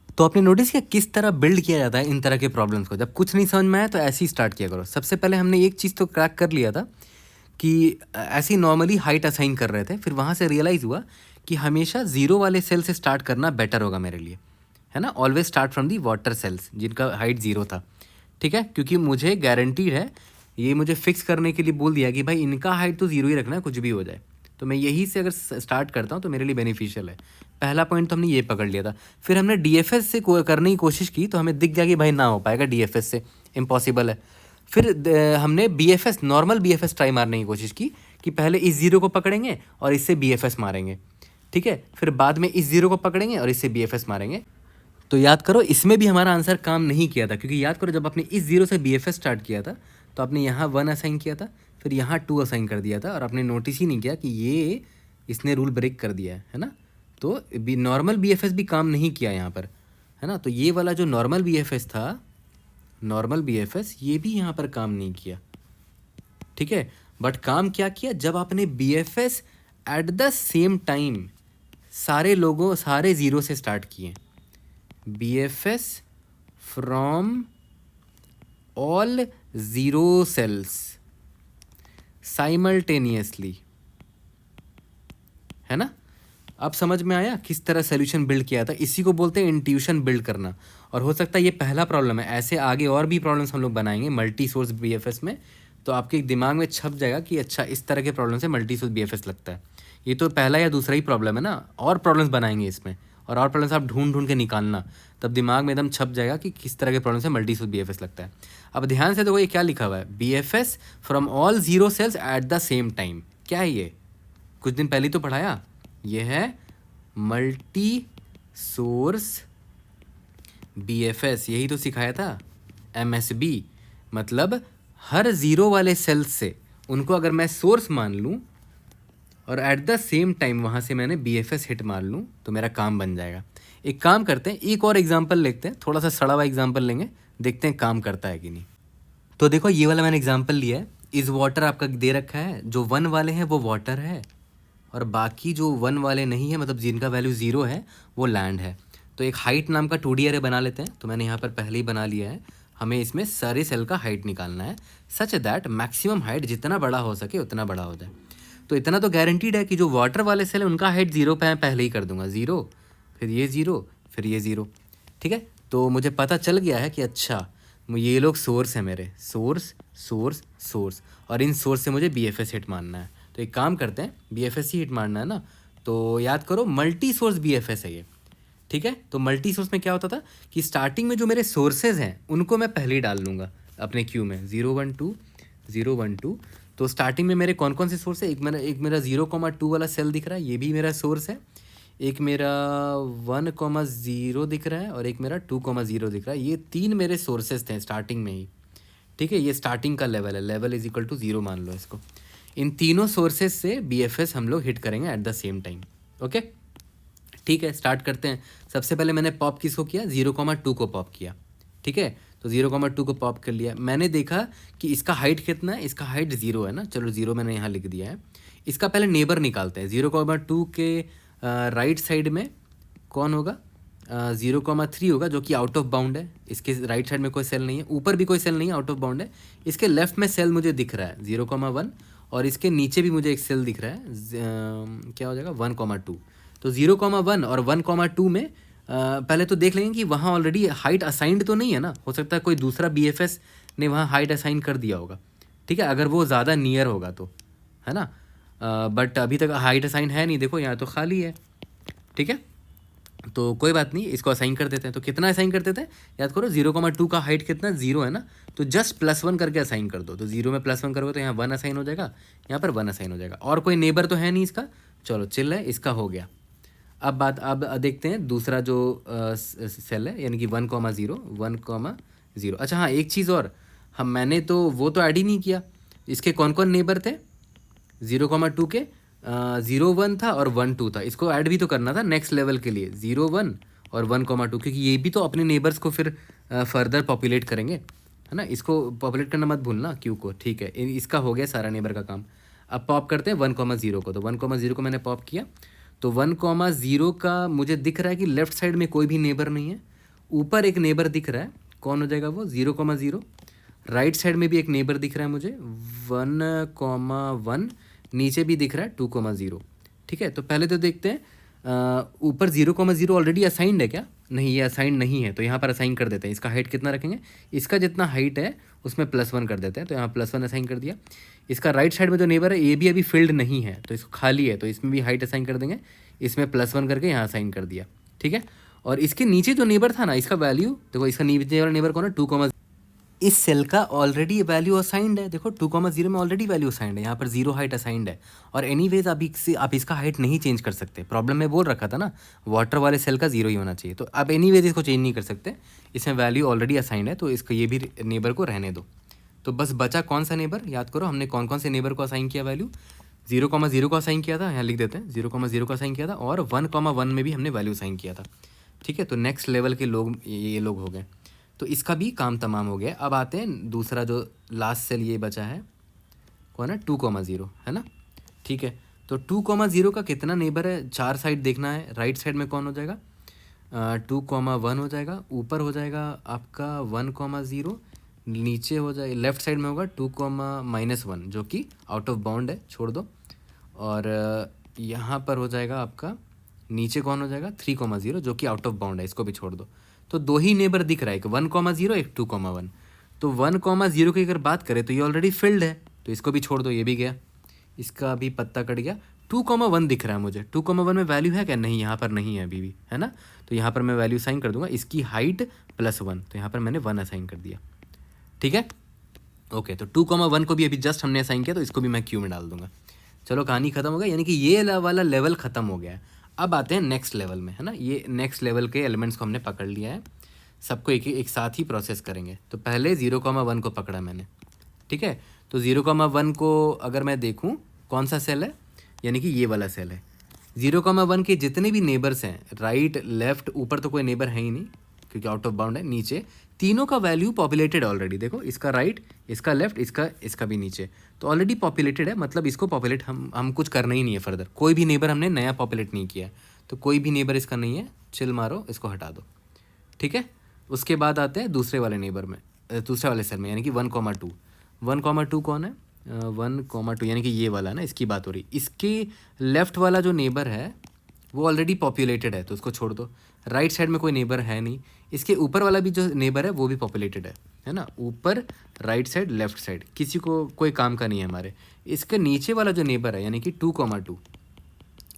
तो आपने नोटिस किया किस तरह बिल्ड किया जाता है इन तरह के प्रॉब्लम्स को। जब कुछ नहीं समझ में आया तो ऐसे ही स्टार्ट किया करो। सबसे पहले हमने एक चीज़ तो क्रैक कर लिया था कि ऐसे ही नॉर्मली हाइट असाइन कर रहे थे, फिर वहाँ से रियलाइज़ हुआ कि हमेशा 0 वाले सेल से स्टार्ट करना बेटर होगा मेरे लिए, है ना। Always start from the water cells जिनका हाइट 0 था, ठीक है, क्योंकि मुझे गारंटीड है, ये मुझे फिक्स करने के लिए बोल दिया कि भाई इनका हाइट तो 0 ही रखना है, कुछ भी हो जाए। तो मैं यही से अगर स्टार्ट करता हूँ तो मेरे लिए बेनिफिशियल है। पहला पॉइंट तो हमने ये पकड़ लिया था। फिर हमने डीएफएस से करने की कोशिश की, तो हमें दिख गया कि भाई ना हो पाएगा, डीएफएस से इम्पॉसिबल है। फिर हमने बीएफएस, नॉर्मल बीएफएस ट्राई मारने की कोशिश की कि पहले इस 0 को पकड़ेंगे और इससे बीएफएस मारेंगे, ठीक है। फिर बाद में इस 0 को पकड़ेंगे और इससे बीएफएस मारेंगे। तो याद करो इसमें भी हमारा आंसर काम नहीं किया था, क्योंकि याद करो जब आपने इस 0 से बीएफएस स्टार्ट किया था तो आपने यहाँ 1 असाइन किया था, फिर यहाँ 2 असाइन कर दिया था, और आपने नोटिस ही नहीं किया कि ये इसने रूल ब्रेक कर दिया है ना। तो नॉर्मल बीएफएस भी काम नहीं किया यहाँ पर, है ना। तो ये वाला जो नॉर्मल बीएफएस था, नॉर्मल बीएफएस, ये भी यहाँ पर काम नहीं किया, ठीक है। बट काम क्या किया, जब आपने BFS eight the same time सारे 0 से स्टार्ट किए, BFS from all 0 cells simultaneously, है ना। अब समझ में आया किस तरह सोल्यूशन बिल्ड किया था। इसी को बोलते हैं इंट्यूशन बिल्ड करना। और हो सकता है ये पहला प्रॉब्लम है, ऐसे आगे और भी प्रॉब्लम्स हम लोग बनाएंगे मल्टी सोर्स BFS में, तो आपके दिमाग में छप जाएगा कि अच्छा इस तरह के प्रॉब्लम से मल्टी सोर्स BFS लगता है। ये तो पहला या दूसरा ही प्रॉब्लम है ना, और प्रॉब्लम्स बनाएंगे इसमें, और प्रॉब्लम्स आप ढूंढ के निकालना, तब दिमाग में एकदम छप जाएगा कि किस तरह के प्रॉब्लम से मल्टी सोर्स BFS लगता है। अब ध्यान से देखो ये क्या लिखा हुआ है, BFS from all 0 cells at the same time. क्या है ये, कुछ दिन पहले तो पढ़ाया, ये है मल्टी सोर्स BFS, यही तो सिखाया था MSB। मतलब हर 0 वाले सेल्स से उनको अगर मैं सोर्स मान लूँ और एट द सेम टाइम वहाँ से मैंने BFS हिट मार लूँ तो मेरा काम बन जाएगा। एक काम करते हैं, एक और एग्जांपल लेते हैं, थोड़ा सा सड़ा हुआ एग्जांपल लेंगे, देखते हैं काम करता है कि नहीं। तो देखो ये वाला मैंने एग्जांपल लिया है, इस वाटर आपका दे रखा है, जो 1 वाले हैं वो वाटर है, और बाकी जो 1 वाले नहीं है, मतलब जिनका वैल्यू 0 है, वो लैंड है। तो एक हाइट नाम का 2D अरे बना लेते हैं। तो मैंने यहाँ पर पहले ही बना लिया है, हमें इसमें सारे सेल का हाइट निकालना है, सच दैट मैक्सिमम हाइट जितना बड़ा हो सके उतना बड़ा हो जाए। तो इतना तो गारंटीड है कि जो वाटर वाले सेल है उनका हाइट 0 पे पहले ही कर दूंगा, 0, फिर ये 0, फिर ये 0, ठीक है। तो मुझे पता चल गया है कि अच्छा ये लोग सोर्स है मेरे, सोर्स सोर्स सोर्स, और इन सोर्स से मुझे BFS हिट मारना है। तो एक काम करते हैं, BFS ही हिट मारना है ना, तो याद करो मल्टी सोर्स BFS है ये, ठीक है। तो मल्टी सोर्स में क्या होता था कि स्टार्टिंग में जो मेरे सोर्सेज हैं उनको मैं पहले ही डाल लूँगा अपने क्यू में, 0 1 2 0 1 2। तो स्टार्टिंग में मेरे कौन कौन से सोर्स है, एक मेरा 0,2 वाला सेल दिख रहा है, ये भी मेरा सोर्स है। एक मेरा 1,0 दिख रहा है, और एक मेरा 2,0 दिख रहा है। ये 3 मेरे सोर्सेज थे स्टार्टिंग में ही, ठीक है। ये स्टार्टिंग का लेवल है, लेवल इज इक्वल टू 0 मान लो इसको। इन तीनों सोर्सेज से BFS हम लोग हिट करेंगे eight the same time, okay. ठीक है, स्टार्ट करते हैं। सबसे पहले मैंने पॉप किसको किया, 0,2 को पॉप किया। ठीक है, तो 0,2 को पॉप कर लिया। मैंने देखा कि इसका हाइट कितना है, इसका हाइट 0 है ना, चलो 0 मैंने यहाँ लिख दिया है। इसका पहले नेबर निकालते हैं। 0,2 के राइट साइड में कौन होगा, 0,3 होगा, जो कि आउट ऑफ बाउंड है। इसके राइट साइड में कोई सेल नहीं है, ऊपर भी कोई सेल नहीं है, आउट ऑफ बाउंड है। इसके लेफ्ट में सेल मुझे दिख रहा है 0,1, और इसके नीचे भी मुझे एक सेल दिख रहा है, क्या हो जाएगा 1,2। तो 0,1 और 1,2 में पहले तो देख लेंगे कि वहाँ ऑलरेडी हाइट असाइंड तो नहीं है ना। हो सकता है कोई दूसरा BFS ने वहाँ हाइट असाइन कर दिया होगा। ठीक है, अगर वो ज़्यादा नियर होगा तो, है ना। बट अभी तक हाइट असाइन है नहीं, देखो यहाँ तो खाली है। ठीक है, तो कोई बात नहीं, इसको असाइन कर देते हैं। तो कितना असाइन कर देते हैं, याद करो 0,2 का हाइट कितना, 0 है ना, तो जस्ट +1 करके असाइन कर दो। तो 0 में +1 करोगे तो यहाँ 1 असाइन हो जाएगा, यहाँ पर 1 असाइन हो जाएगा। और कोई नेबर तो है नहीं इसका, चलो चिल है, इसका हो गया। अब देखते हैं दूसरा जो सेल है, यानी कि 1,0, 1,0। अच्छा हाँ, एक चीज़ और, मैंने तो वो तो ऐड ही नहीं किया। इसके कौन कौन नेबर थे 0,2 के, 0,1 था और 1,2 था। इसको ऐड भी तो करना था नेक्स्ट लेवल के लिए, 0,1 और 1,2, क्योंकि ये भी तो अपने नेबर्स को फिर फर्दर पॉपुलेट करेंगे, है ना। इसको पॉपुलेट करना मत भूलना क्यू को। ठीक है, इसका हो गया सारा नेबर का काम। अब पॉप करते हैं 1,0 को। तो 1,0 को मैंने पॉप किया। तो 1,0 का मुझे दिख रहा है कि लेफ्ट साइड में कोई भी नेबर नहीं है। ऊपर एक नेबर दिख रहा है, कौन हो जाएगा वो, 0,0। राइट साइड में भी एक नेबर दिख रहा है मुझे 1,1। नीचे भी दिख रहा है 2,0। ठीक है, तो पहले तो देखते हैं ऊपर 0,0 ऑलरेडी असाइंड है क्या, नहीं ये असाइंड नहीं है। तो यहाँ पर असाइन कर देते हैं। इसका हाइट कितना रखेंगे, इसका जितना हाइट है उसमें +1 कर देते हैं। तो यहाँ +1 असाइन कर दिया। इसका राइट साइड में जो नेबर है ये भी अभी फिल्ड नहीं है, तो इसको खाली है, तो इसमें भी हाइट असाइन कर देंगे। इसमें +1 करके यहाँ असाइन कर दिया। ठीक है, और इसके नीचे जो नेबर था ना, इसका वैल्यू देखो, इसका नीचे वाला नेबर कौन है, 2, इस सेल का ऑलरेडी वैल्यू असाइंड है। देखो 2,0 में ऑलरेडी वैल्यू असाइंड है, यहाँ पर 0 हाइट असाइंड है। और एनीवेज आप इसका हाइट नहीं चेंज कर सकते। प्रॉब्लम में बोल रखा था ना, वाटर वाले सेल का 0 ही होना चाहिए। तो अब एनीवेज इसको चेंज नहीं कर सकते, इसमें वैल्यू ऑलरेडी असाइंड है, तो इसको ये भी नेबर को रहने दो। तो बस बचा कौन सा नेबर, याद करो हमने कौन कौन से नेबर को असाइन किया वैल्यू। 0,0 को असाइन किया था, यहाँ लिख देते हैं 0,0 को असाइन किया था, और 1,1 में भी हमने वैल्यू असाइन किया था। ठीक है, तो नेक्स्ट लेवल के लोग ये लोग हो गए। तो इसका भी काम तमाम हो गया। अब आते हैं दूसरा जो लास्ट सेल ये बचा है, कौन है, 2,0, है ना। ठीक है, तो 2,0 का कितना नेबर है, 4 साइड देखना है। राइट साइड में कौन हो जाएगा, 2,1 हो जाएगा। ऊपर हो जाएगा आपका 1,0, नीचे हो जाए लेफ्ट साइड में होगा 2,-1, जो कि आउट ऑफ बाउंड है, छोड़ दो। और यहाँ पर हो जाएगा आपका नीचे कौन हो जाएगा, 3,0, जो कि आउट ऑफ बाउंड है, इसको भी छोड़ दो। तो 2 ही नेबर दिख रहा है, एक 1,0, एक 2,1। तो 1,0 की अगर बात करें तो ये ऑलरेडी फिल्ड है, तो इसको भी छोड़ दो, ये भी गया, इसका भी पत्ता कट गया। 2,1 दिख रहा है मुझे, 2,1 में वैल्यू है क्या, नहीं, यहाँ पर नहीं है अभी भी, है ना। तो यहाँ पर मैं वैल्यू साइन कर दूंगा, इसकी हाइट +1, तो यहाँ पर मैंने 1 असाइन कर दिया। ठीक है, ओके। तो 2,1 को भी अभी जस्ट हमने असाइन किया, तो इसको भी मैं क्यू में डाल दूंगा। चलो कहानी खत्म हो गई, यानी कि ये वाला लेवल ख़त्म हो गया है। अब आते हैं नेक्स्ट लेवल में, है ना। ये नेक्स्ट लेवल के एलिमेंट्स को हमने पकड़ लिया है, सबको एक साथ ही प्रोसेस करेंगे। तो पहले 0,1 को पकड़ा मैंने। ठीक है, तो 0,1 को अगर मैं देखूं कौन सा सेल है, यानी कि ये वाला सेल है। 0,1 के जितने भी नेबर्स हैं, राइट लेफ्ट ऊपर तो कोई नेबर है ही नहीं क्योंकि आउट ऑफ बाउंड है, नीचे तीनों का वैल्यू पॉपुलेटेड ऑलरेडी। देखो इसका राइट, इसका लेफ्ट, इसका भी नीचे, तो ऑलरेडी पॉपुलेटेड है। मतलब इसको पॉपुलेट हम कुछ करना ही नहीं है फर्दर, कोई भी नेबर हमने नया पॉपुलेट नहीं किया। तो कोई भी नेबर इसका नहीं है, चिल मारो, इसको हटा दो। ठीक है, उसके बाद आते हैं दूसरे वाले नेबर में, दूसरे वाले सेल में, यानी कि 1,2। 1,2 कौन है, 1,2 यानी कि ये वाला है ना, इसकी बात हो रही। इसके लेफ्ट वाला जो नेबर है वो ऑलरेडी पॉपुलेटेड है, तो उसको छोड़ दो। राइट साइड में कोई नेबर है नहीं। इसके ऊपर वाला भी जो नेबर है वो भी पॉपुलेटेड है ना। ऊपर राइट साइड लेफ्ट साइड किसी को कोई काम का नहीं है हमारे। इसके नीचे वाला जो नेबर है यानी कि 2,2,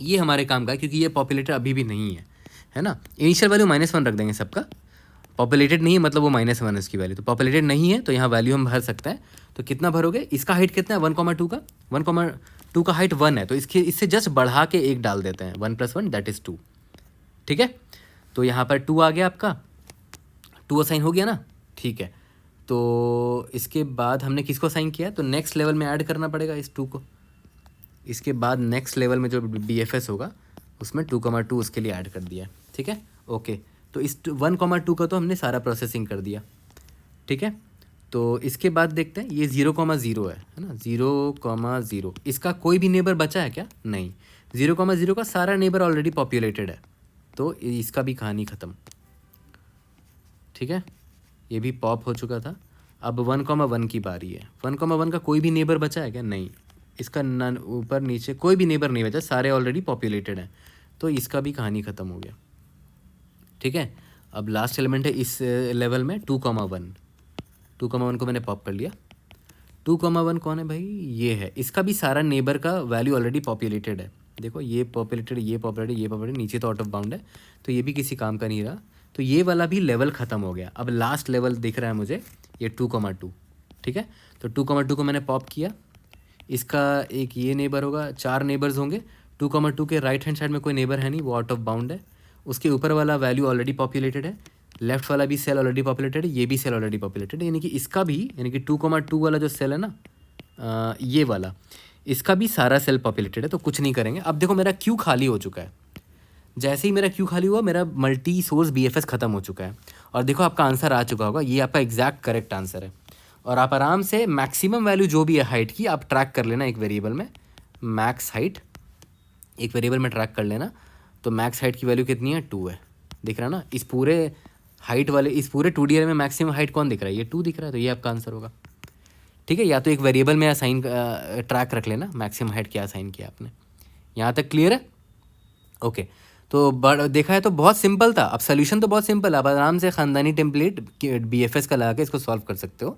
ये हमारे काम का है क्योंकि ये पॉपुलेटेड अभी भी नहीं है ना। इनिशियल वैल्यू -1 रख देंगे सबका। पॉपुलेटेड नहीं है मतलब वो -1 है इसकी वैल्यू, तो पॉपुलेटेड नहीं है तो यहाँ वैल्यू हम भर सकते हैं। तो कितना भरोगे, इसका हाइट कितना है 1,2 का, 1,2 का हाइट 1 है, तो इससे जस्ट बढ़ा के 1 डाल देते हैं, 1 + 1 दैट इज़ 2। ठीक है, तो यहाँ पर 2 आ गया आपका, 2 असाइन हो गया ना। ठीक है, तो इसके बाद हमने किसको असाइन किया, तो नेक्स्ट लेवल में ऐड करना पड़ेगा इस 2 को। इसके बाद नेक्स्ट लेवल में जो BFS होगा उसमें 2,2 उसके लिए ऐड कर दिया, ठीक है। ओके, तो इस 1,2 का तो हमने सारा प्रोसेसिंग कर दिया, ठीक है। तो इसके बाद देखते हैं ये 0,0 है ना, 0,0 इसका कोई भी नेबर बचा है क्या? नहीं, 0,0 का सारा नेबर ऑलरेडी पॉपुलेटेड है, तो इसका भी कहानी ख़त्म, ठीक है। ये भी पॉप हो चुका था। अब 1,1 की बारी है। 1,1 का कोई भी नेबर बचा है क्या? नहीं, इसका नन ऊपर नीचे कोई भी नेबर नहीं बचा, सारे ऑलरेडी पॉपुलेटेड हैं, तो इसका भी कहानी ख़त्म हो गया, ठीक है। अब लास्ट एलिमेंट है इस लेवल में 2,1। 2,1 को मैंने पॉप कर लिया। 2,1 कौन है भाई? ये है। इसका भी सारा नेबर का वैल्यू ऑलरेडी पॉपुलेटेड है। देखो ये पॉपुलेटेड, ये पॉपुलेटेड, ये पॉपुलेटेड, नीचे तो आउट ऑफ बाउंड है, तो ये भी किसी काम का नहीं रहा। तो ये वाला भी लेवल ख़त्म हो गया। अब लास्ट लेवल दिख रहा है मुझे, ये 2,2, ठीक है। तो 2,2 को मैंने पॉप किया। इसका एक ये नेबर होगा, 4 नेबर्स होंगे। 2,2 के राइट हैंड साइड में कोई नेबर है नहीं, वो आउट ऑफ बाउंड है। उसके ऊपर वाला वैल्यू ऑलरेडी पॉपुलेटेड है, लेफ्ट वाला भी सेल ऑलरेडी पॉपुलेटेड है, ये भी सेल ऑलरेडी पॉपुलेटेड है, यानी कि इसका भी, यानी कि 2,2 वाला जो सेल है ना, ये वाला, इसका भी सारा सेल पॉपुलेटेड है, तो कुछ नहीं करेंगे। अब देखो मेरा क्यू खाली हो चुका है। जैसे ही मेरा क्यू खाली हुआ, मेरा मल्टी सोर्स BFS ख़त्म हो चुका है। और देखो आपका आंसर आ चुका होगा, ये आपका एग्जैक्ट करेक्ट आंसर है। और आप आराम से मैक्सिमम वैल्यू जो भी है हाइट की, आप ट्रैक कर लेना एक वेरिएबल में, मैक्स हाइट एक वेरिएबल में ट्रैक कर लेना। तो मैक्स हाइट की वैल्यू कितनी है? 2 है, दिख रहा है ना। इस पूरे हाइट वाले, इस पूरे 2D में मैक्सिमम हाइट कौन दिख रहा है? ये 2 दिख रहा है, तो ये आपका आंसर होगा, ठीक है। या तो एक वेरिएबल में असाइन ट्रैक रख लेना मैक्सिमम हाइट क्या असाइन किया आपने। यहाँ तक क्लियर है? ओके, तो देखा है तो बहुत सिंपल था। अब सोल्यूशन तो बहुत सिंपल है, आप आराम से ख़ानदानी टेम्पलेट BFS का लगा के इसको सॉल्व कर सकते हो,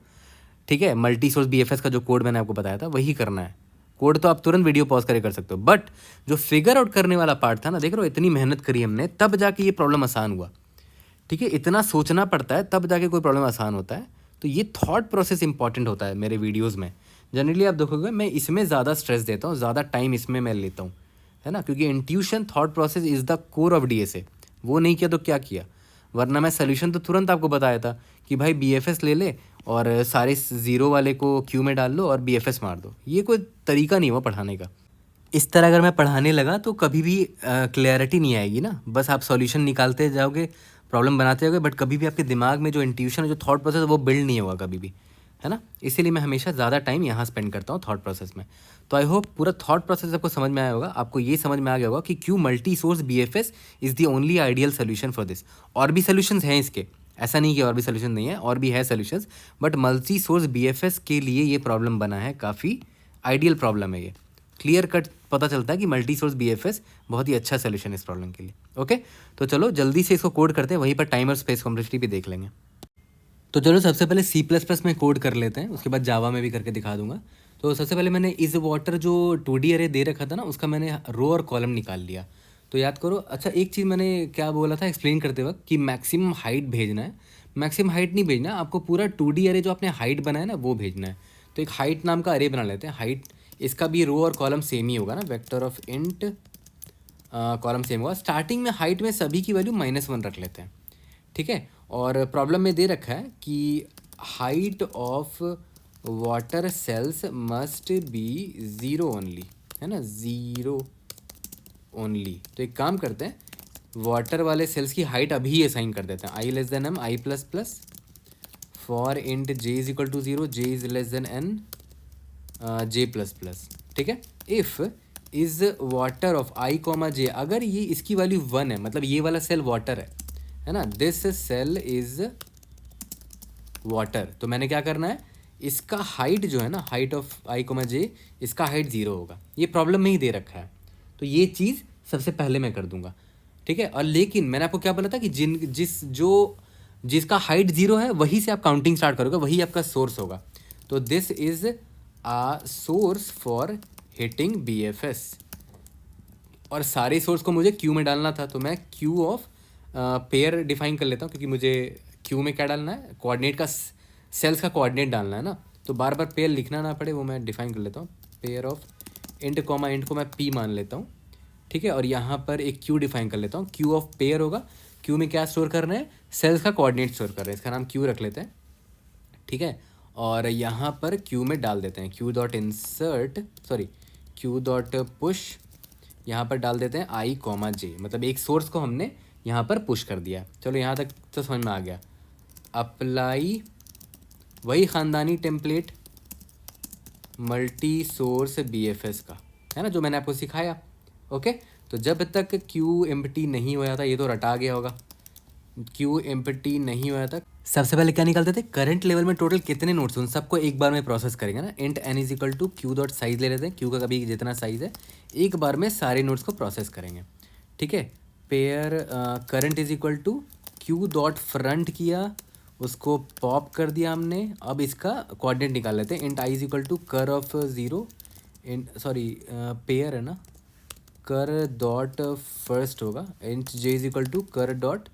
ठीक है। मल्टी सोर्स BFS का जो कोड मैंने आपको बताया था वही करना है। कोड तो आप तुरंत वीडियो पॉज करके कर सकते हो, बट जो फिगर आउट करने वाला पार्ट था ना, देख रहे हो, इतनी मेहनत करी हमने, तब जाके ये प्रॉब्लम आसान हुआ, ठीक है। इतना सोचना पड़ता है तब जाके कोई प्रॉब्लम आसान होता है। तो ये थॉट प्रोसेस इंपॉर्टेंट होता है मेरे वीडियोज़ में। जनरली आप देखोगे मैं इसमें ज़्यादा स्ट्रेस देता हूँ, ज़्यादा टाइम इसमें मैं लेता हूँ, है ना, क्योंकि intuition thought process is the core of DSA। वो नहीं किया तो क्या किया? वरना मैं सोल्यूशन तो तुरंत आपको बताया था कि भाई BFS ले ले और सारे 0 वाले को क्यू में डाल लो और BFS मार दो। ये कोई तरीका नहीं हुआ पढ़ाने का। इस तरह अगर मैं पढ़ाने लगा तो कभी भी क्लैरिटी नहीं आएगी ना, बस आप सॉल्यूशन निकालते जाओगे, प्रॉब्लम बनाते जाओगे, बट कभी भी आपके दिमाग में जो इंट्यूशन है, जो थॉट प्रोसेस है, वो बिल्ड नहीं होगा कभी भी, है ना। इसीलिए मैं हमेशा ज़्यादा टाइम यहाँ स्पेंड करता हूँ थॉट प्रोसेस में। तो आई होप पूरा थॉट प्रोसेस आपको समझ में आया होगा। आपको ये समझ में आ गया होगा कि क्यों multi source BFS is the only ideal solution for this. और भी सोल्यूशंस हैं इसके, ऐसा नहीं कि और भी सोल्यूशन नहीं है, और भी है solutions, but multi source BFS के लिए ये प्रॉब्लम बना है, काफ़ी आइडियल प्रॉब्लम है ये। क्लियर कट पता चलता है कि मल्टी सोर्स BFS बहुत ही अच्छा सोल्यूशन है इस प्रॉब्लम के लिए। ओके, तो चलो जल्दी से इसको कोड करते हैं, वहीं पर टाइम और स्पेस कॉम्प्लेक्सिटी भी देख लेंगे। तो चलो सबसे पहले C++ में कोड कर लेते हैं, उसके बाद जावा में भी करके दिखा दूंगा। तो सबसे पहले मैंने इस वाटर जो 2D अरे दे रखा था ना, उसका मैंने रो और कॉलम निकाल लिया। तो याद करो, अच्छा एक चीज़ मैंने क्या बोला था एक्सप्लेन करते वक्त, कि मैक्सिमम हाइट भेजना है। मैक्सिमम हाइट नहीं भेजना, आपको पूरा 2D अरे जो आपने हाइट बनाया ना वो भेजना है। तो एक हाइट नाम का अरे बना लेते हैं। हाइट, इसका भी रो और कॉलम सेम ही होगा ना, vector of int column same होगा। स्टार्टिंग में हाइट में सभी की वैल्यू -1 रख लेते हैं, ठीक है। और प्रॉब्लम में दे रखा है कि height of water cells must be 0 only, है ना, 0 ओनली। तो एक काम करते हैं, वाटर वाले सेल्स की हाइट अभी असाइन कर देते हैं, i less than m i++ for int j is equal to 0, j is less than n j++, ठीक है। If is water of i, j, अगर ये इसकी वैल्यू 1 है, मतलब ये वाला सेल वाटर है ना, दिस सेल इज वाटर, तो मैंने क्या करना है, इसका हाइट जो है ना, हाइट ऑफ i, j, इसका हाइट 0 होगा। ये प्रॉब्लम में ही दे रखा है, तो ये चीज़ सबसे पहले मैं कर दूंगा, ठीक है। और लेकिन मैंने आपको क्या बोला था कि जिसका हाइट 0 है वहीं से आप काउंटिंग स्टार्ट करोगे, वही आपका सोर्स होगा। तो this is a source for hitting BFS। और सारे सोर्स को मुझे क्यू में डालना था, तो मैं क्यू ऑफ पेयर डिफाइन कर लेता हूँ, क्योंकि मुझे क्यू में क्या डालना है, कोऑर्डिनेट का, सेल्स का कोऑर्डिनेट डालना है ना, तो बार बार पेयर लिखना ना पड़े, वो मैं डिफाइन कर लेता हूँ। पेयर ऑफ इंट इंट को मैं P मान लेता हूँ, ठीक है। और यहाँ पर एक क्यू डिफाइन कर लेता हूँ, क्यू ऑफ पेयर होगा। क्यू में क्या स्टोर करना है, सेल्स का कोऑर्डिनेट स्टोर कर रहे हैं, इसका नाम क्यू रख लेते हैं, ठीक है। और यहाँ पर क्यू में डाल देते हैं, क्यू डॉट पुश, यहाँ पर डाल देते हैं आई कॉमा जे, मतलब एक सोर्स को हमने यहाँ पर पुश कर दिया। चलो यहाँ तक तो समझ में आ गया। अप्लाई वही ख़ानदानी टेम्पलेट मल्टी सोर्स BFS का, है ना, जो मैंने आपको सिखाया। ओके, तो जब तक क्यू एम्प्टी नहीं होया था, ये तो रटा गया होगा, क्यू एम्प्टी नहीं होया था, सबसे पहले क्या निकालते थे, करंट लेवल में टोटल कितने नोड्स, उन सबको एक बार में प्रोसेस करेंगे ना। Int n is equal to Q dot size ले लेते हैं, क्यू का कभी जितना साइज है, एक बार में सारे नोड्स को प्रोसेस करेंगे। ठीक है, pair current is equal to Q dot front किया, उसको पॉप कर दिया हमने। अब इसका कोऑर्डिनेट निकाल लेते हैं। Int I is equal to cur of zero, pair है ना, कर डॉट फर्स्ट होगा, int J is equal to cur dot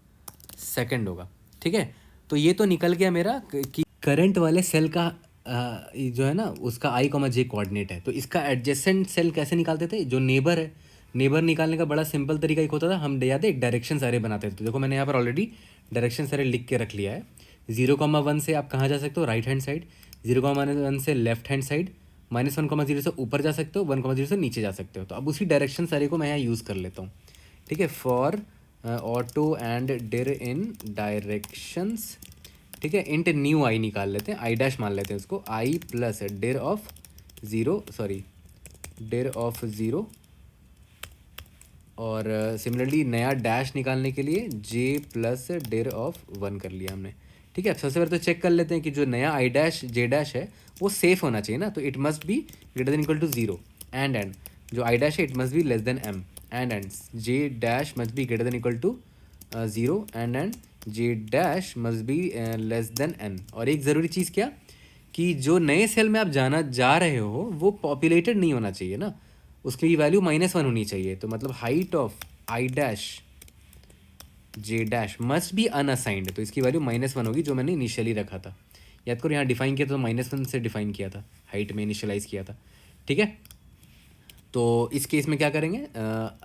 second होगा। ठीक है, तो ये तो निकल गया मेरा कि करंट वाले सेल का जो है ना, उसका आई कॉमा जे कोऑर्डिनेट है। तो इसका एडजेसेंट सेल कैसे निकालते थे, जो नेबर है, नेबर निकालने का बड़ा सिंपल तरीका एक होता था, हम याद है एक डायरेक्शन अरे बनाते थे। तो देखो मैंने यहाँ पर ऑलरेडी डायरेक्शन अरे लिख के रख लिया है। 0,1 से आप कहाँ जा सकते हो, राइट हैंड साइड, 0,1 से लेफ्ट हैंड साइड, -1,0 से ऊपर जा सकते हो, 1,0 से नीचे जा सकते हो। तो अब उसी डायरेक्शन अरे को मैं यहाँ यूज़ कर लेता हूँ। ठीक है, for auto and Dir in directions. ठीक है, इंट न्यू आई निकाल लेते हैं, आई डैश मान लेते हैं उसको, आई प्लस डिर ऑफ ज़ीरो, और सिमिलरली नया डैश निकालने के लिए जे प्लस डिर ऑफ 1 कर लिया हमने। ठीक है, अब सबसे पहले तो चेक कर लेते हैं कि जो नया आई डैश जे डैश है वो सेफ होना चाहिए ना, तो it must be greater than equal to 0 and जो आई डैश है it must be less than M and J dash must be greater than equal to 0 and J dash must be less than N. और एक ज़रूरी चीज़ क्या, कि जो नए सेल में आप जाना जा रहे हो वो पॉपुलेटेड नहीं होना चाहिए ना, उसकी वैल्यू -1 होनी चाहिए। तो मतलब height of I dash J dash must be unassigned, तो इसकी वैल्यू -1 होगी, जो मैंने इनिशियली रखा था। याद करो यहाँ डिफाइन किया तो -1 से डिफाइन किया था, हाइट में इनिशियलाइज किया था। ठीक है, तो इस केस में क्या करेंगे,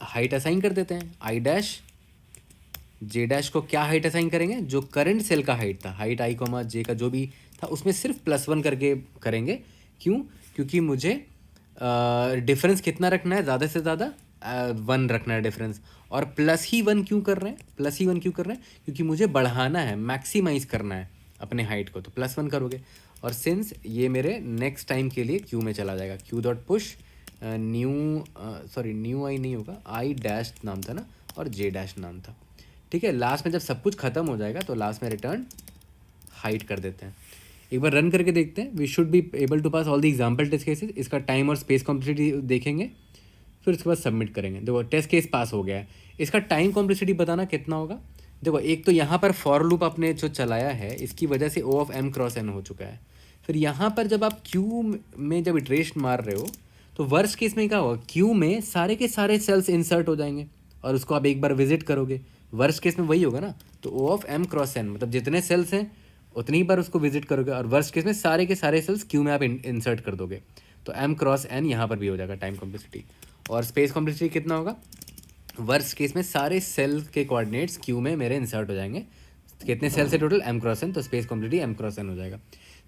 हाइट असाइन कर देते हैं। आई डैश जे डैश को क्या हाइट असाइन करेंगे, जो करंट सेल का हाइट था, हाइट आई कॉमा जे का जो भी था उसमें सिर्फ +1 करके करेंगे। क्यों, क्योंकि मुझे डिफरेंस कितना रखना है, ज़्यादा से ज़्यादा 1 रखना है डिफरेंस। और +1 क्यों कर रहे हैं, +1 क्यों कर रहे हैं, क्योंकि मुझे बढ़ाना है, मैक्सिमाइज़ करना है अपने हाइट को, तो +1 करोगे। और सिंस ये मेरे नेक्स्ट टाइम के लिए क्यू में चला जाएगा, क्यू डॉट पुश न्यू आई नहीं होगा, आई डैश नाम था ना, और जे डैश नाम था। ठीक है, लास्ट में जब सब कुछ खत्म हो जाएगा तो लास्ट में रिटर्न हाइट कर देते हैं। एक बार रन करके देखते हैं, we should be able to pass all the example test cases. इसका टाइम और स्पेस कॉम्प्लेक्सिटी देखेंगे, फिर उसके बाद सबमिट करेंगे। देखो टेस्ट केस पास हो गया है, इसका टाइम कॉम्प्लेक्सिटी बताना कितना होगा। देखो एक तो यहाँ पर फॉर लूप आपने जो चलाया है, इसकी वजह से O of M cross N हो चुका है। फिर यहाँ पर जब आप क्यू में जब इटरेशन मार रहे हो, तो वर्स्ट केस में क्या होगा, क्यू में सारे के सारे सेल्स इंसर्ट हो जाएंगे और उसको आप एक बार विजिट करोगे। वर्स्ट केस में वही होगा ना, तो O of M cross N मतलब जितने सेल्स हैं उतनी ही बार उसको विजिट करोगे, और वर्स्ट केस में सारे के सारे सेल्स क्यू में आप इंसर्ट कर दोगे, तो M क्रॉस N यहाँ पर भी हो जाएगा टाइम कॉम्प्लेक्सिटी। और स्पेस कॉम्प्लेक्सिटी कितना होगा, वर्स्ट केस में सारे सेल के कोऑर्डिनेट्स क्यू में मेरे इंसर्ट हो जाएंगे। कितने सेल्स है टोटल, M क्रॉस N, तो space complexity M cross N हो जाएगा।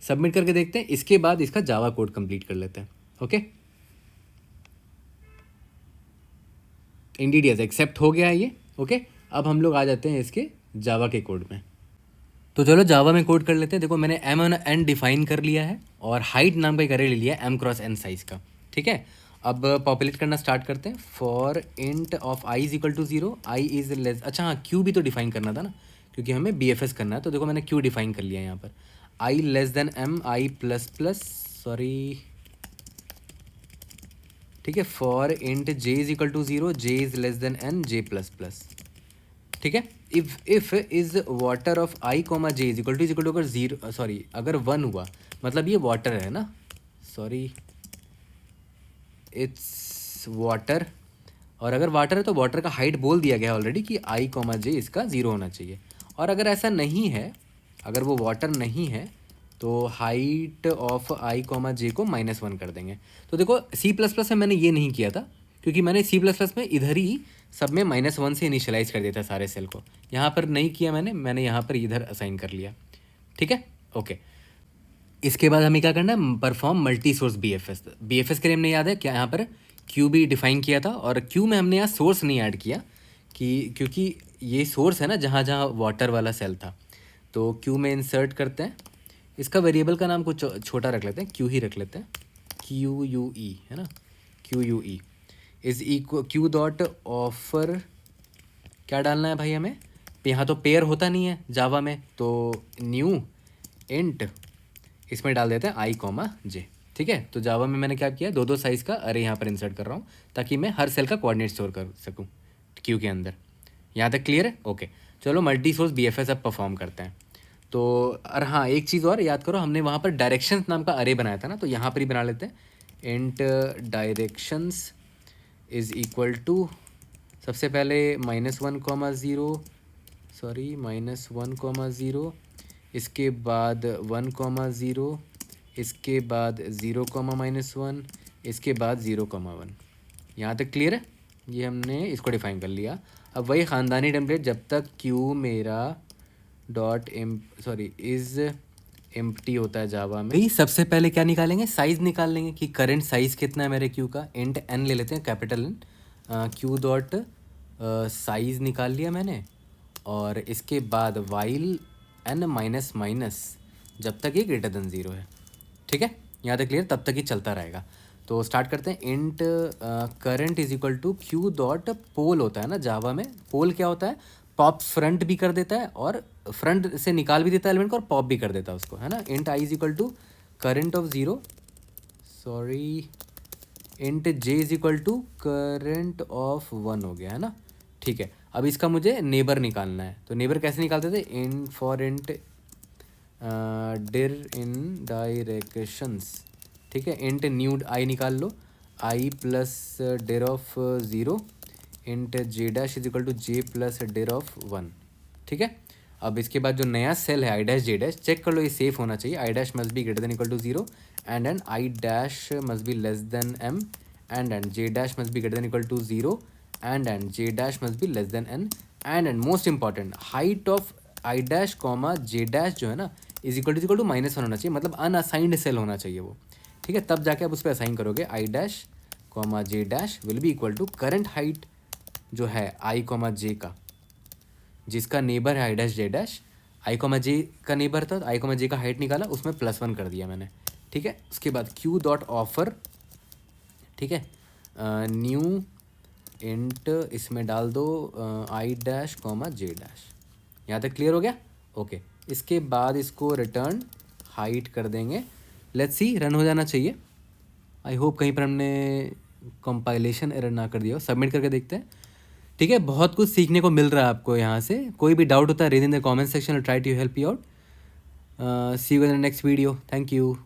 सबमिट करके देखते हैं, इसके बाद इसका जावा कोड कंप्लीट कर लेते हैं। ओके, इंडीड यस एक्सेप्ट हो गया है ये। ओके, अब हम लोग आ जाते हैं इसके जावा के कोड में। तो चलो जावा में कोड कर लेते हैं। देखो मैंने M और N डिफाइन कर लिया है और हाइट नाम का एक अरे ले लिया है M क्रॉस N साइज का। ठीक है, अब पॉपुलेट करना स्टार्ट करते हैं। For int of I is equal to 0, I is less, अच्छा हाँ क्यू भी तो डिफाइन करना था ना, क्योंकि हमें BFS करना है। तो देखो मैंने क्यू डिफाइन कर लिया है यहाँ पर, I less than M, I plus plus, sorry ठीक है, for int J is equal to 0, J is less than N, J plus plus. ठीक है, if is water of I comma J is equal to अगर 0 सॉरी अगर 1 हुआ मतलब ये वाटर है ना, सॉरी इट्स वाटर, और अगर वाटर है तो वाटर का हाइट बोल दिया गया है ऑलरेडी कि आई कॉमा जे इसका 0 होना चाहिए। और अगर ऐसा नहीं है, अगर वो वाटर नहीं है, तो हाइट ऑफ आई कॉमा जे को -1 कर देंगे। तो देखो C++ में मैंने ये नहीं किया था, क्योंकि मैंने C++ में इधर ही सब में -1 से इनिशियलाइज कर दिया था सारे सेल को। यहाँ पर नहीं किया मैंने यहाँ पर इधर असाइन कर लिया। ठीक है, ओके। इसके बाद हमें क्या करना है, perform multi source BFS। BFS के लिए हमने याद है क्या, यहाँ पर क्यू भी डिफाइन किया था, और क्यू में हमने यहाँ सोर्स नहीं ऐड किया कि क्योंकि ये सोर्स है ना जहाँ जहाँ वाटर वाला सेल था, तो क्यू में इंसर्ट करते हैं। इसका वेरिएबल का नाम कुछ छोटा रख लेते हैं, क्यू ही रख लेते हैं, क्यू यू ई है ना, Q U E is equal Q dot offer. क्या डालना है भाई हमें, यहाँ तो पेयर होता नहीं है जावा में, तो न्यू इंट इसमें डाल देते हैं आई कॉमा जे। ठीक है, तो जावा में मैंने क्या किया, दो दो साइज़ का अरे यहाँ पर इंसर्ट कर रहा हूँ ताकि मैं हर सेल का कोऑर्डिनेट स्टोर कर सकूँ क्यू के अंदर। यहाँ तक क्लियर है? ओके, चलो मल्टी सोर्स BFS अब परफॉर्म करते हैं। तो और हाँ, एक चीज़ और याद करो, हमने वहाँ पर डायरेक्शंस नाम का अरे बनाया था ना, तो यहाँ पर ही बना लेते हैं। Int directions is equal to, सबसे पहले -1,0, सॉरी -1,0, इसके बाद 1,0, इसके बाद 0,-1, इसके बाद 0,1। यहाँ तक क्लियर है? ये हमने इसको डिफाइन कर लिया। अब वही ख़ानदानी टेम्पलेट, जब तक क्यू मेरा डॉट इज़ एम्प्टी होता है जावा में, भाई सबसे पहले क्या निकालेंगे, साइज़ निकाल लेंगे कि करंट साइज़ कितना है मेरे क्यू का। इंट n ले लेते हैं, capital N, Q dot size निकाल लिया मैंने, और इसके बाद वाइल n माइनस माइनस जब तक ये ग्रेटर देन 0 है। ठीक है, यहाँ तक क्लियर? तब तक ही चलता रहेगा। तो स्टार्ट करते हैं। Int current is equal to Q dot pole होता है ना जावा में, पोल क्या होता है, पॉप फ्रंट भी कर देता है और फ्रंट से निकाल भी देता है एलिमेंट को और पॉप भी कर देता है उसको, है ना। Int I is equal to current of 0, sorry int J is equal to current of 1 हो गया, है ना। ठीक है, अब इसका मुझे नेबर निकालना है, तो नेबर कैसे निकालते थे, in for int dir in directions. ठीक है, इंट न्यू आई निकाल लो, i plus dir of 0 int j dash is equal to j plus dir of 1। ठीक है, अब इसके बाद जो नया सेल है आई डैश जे डैश, चेक कर लो ये सेफ होना चाहिए। I dash must be greater than equal to 0 and I dash must be less than m and J dash must be greater than equal to 0 and J dash must be less than n and most important height of I dash comma J dash जो है ना इज इक्वल टू -1 होना चाहिए, मतलब अनअसाइंड सेल होना चाहिए वो। ठीक है, तब जाके आप उस पर असाइन करोगे। I dash comma J dash will be equal to current height जो है आई कॉमा जे का, जिसका नेबर है आई dash J dash, i comma j का नेबर था, आई कॉमा जे का हाइट निकाला, उसमें +1 कर दिया मैंने। ठीक है, उसके बाद क्यू डॉट ऑफर, ठीक है, न्यू इंट इसमें डाल दो आई डैश कॉमा जे डैश। यहाँ तक क्लियर हो गया? ओके, इसके बाद इसको रिटर्न हाइट कर देंगे। लेट्स सी, रन हो जाना चाहिए। आई होप कहीं पर हमने कंपाइलेशन एरर ना कर दिया हो। सबमिट करके देखते हैं। ठीक है, बहुत कुछ सीखने को मिल रहा है आपको यहाँ से। कोई भी डाउट होता है raise in the comment section, try to help you out. See you in the next video. Thank you.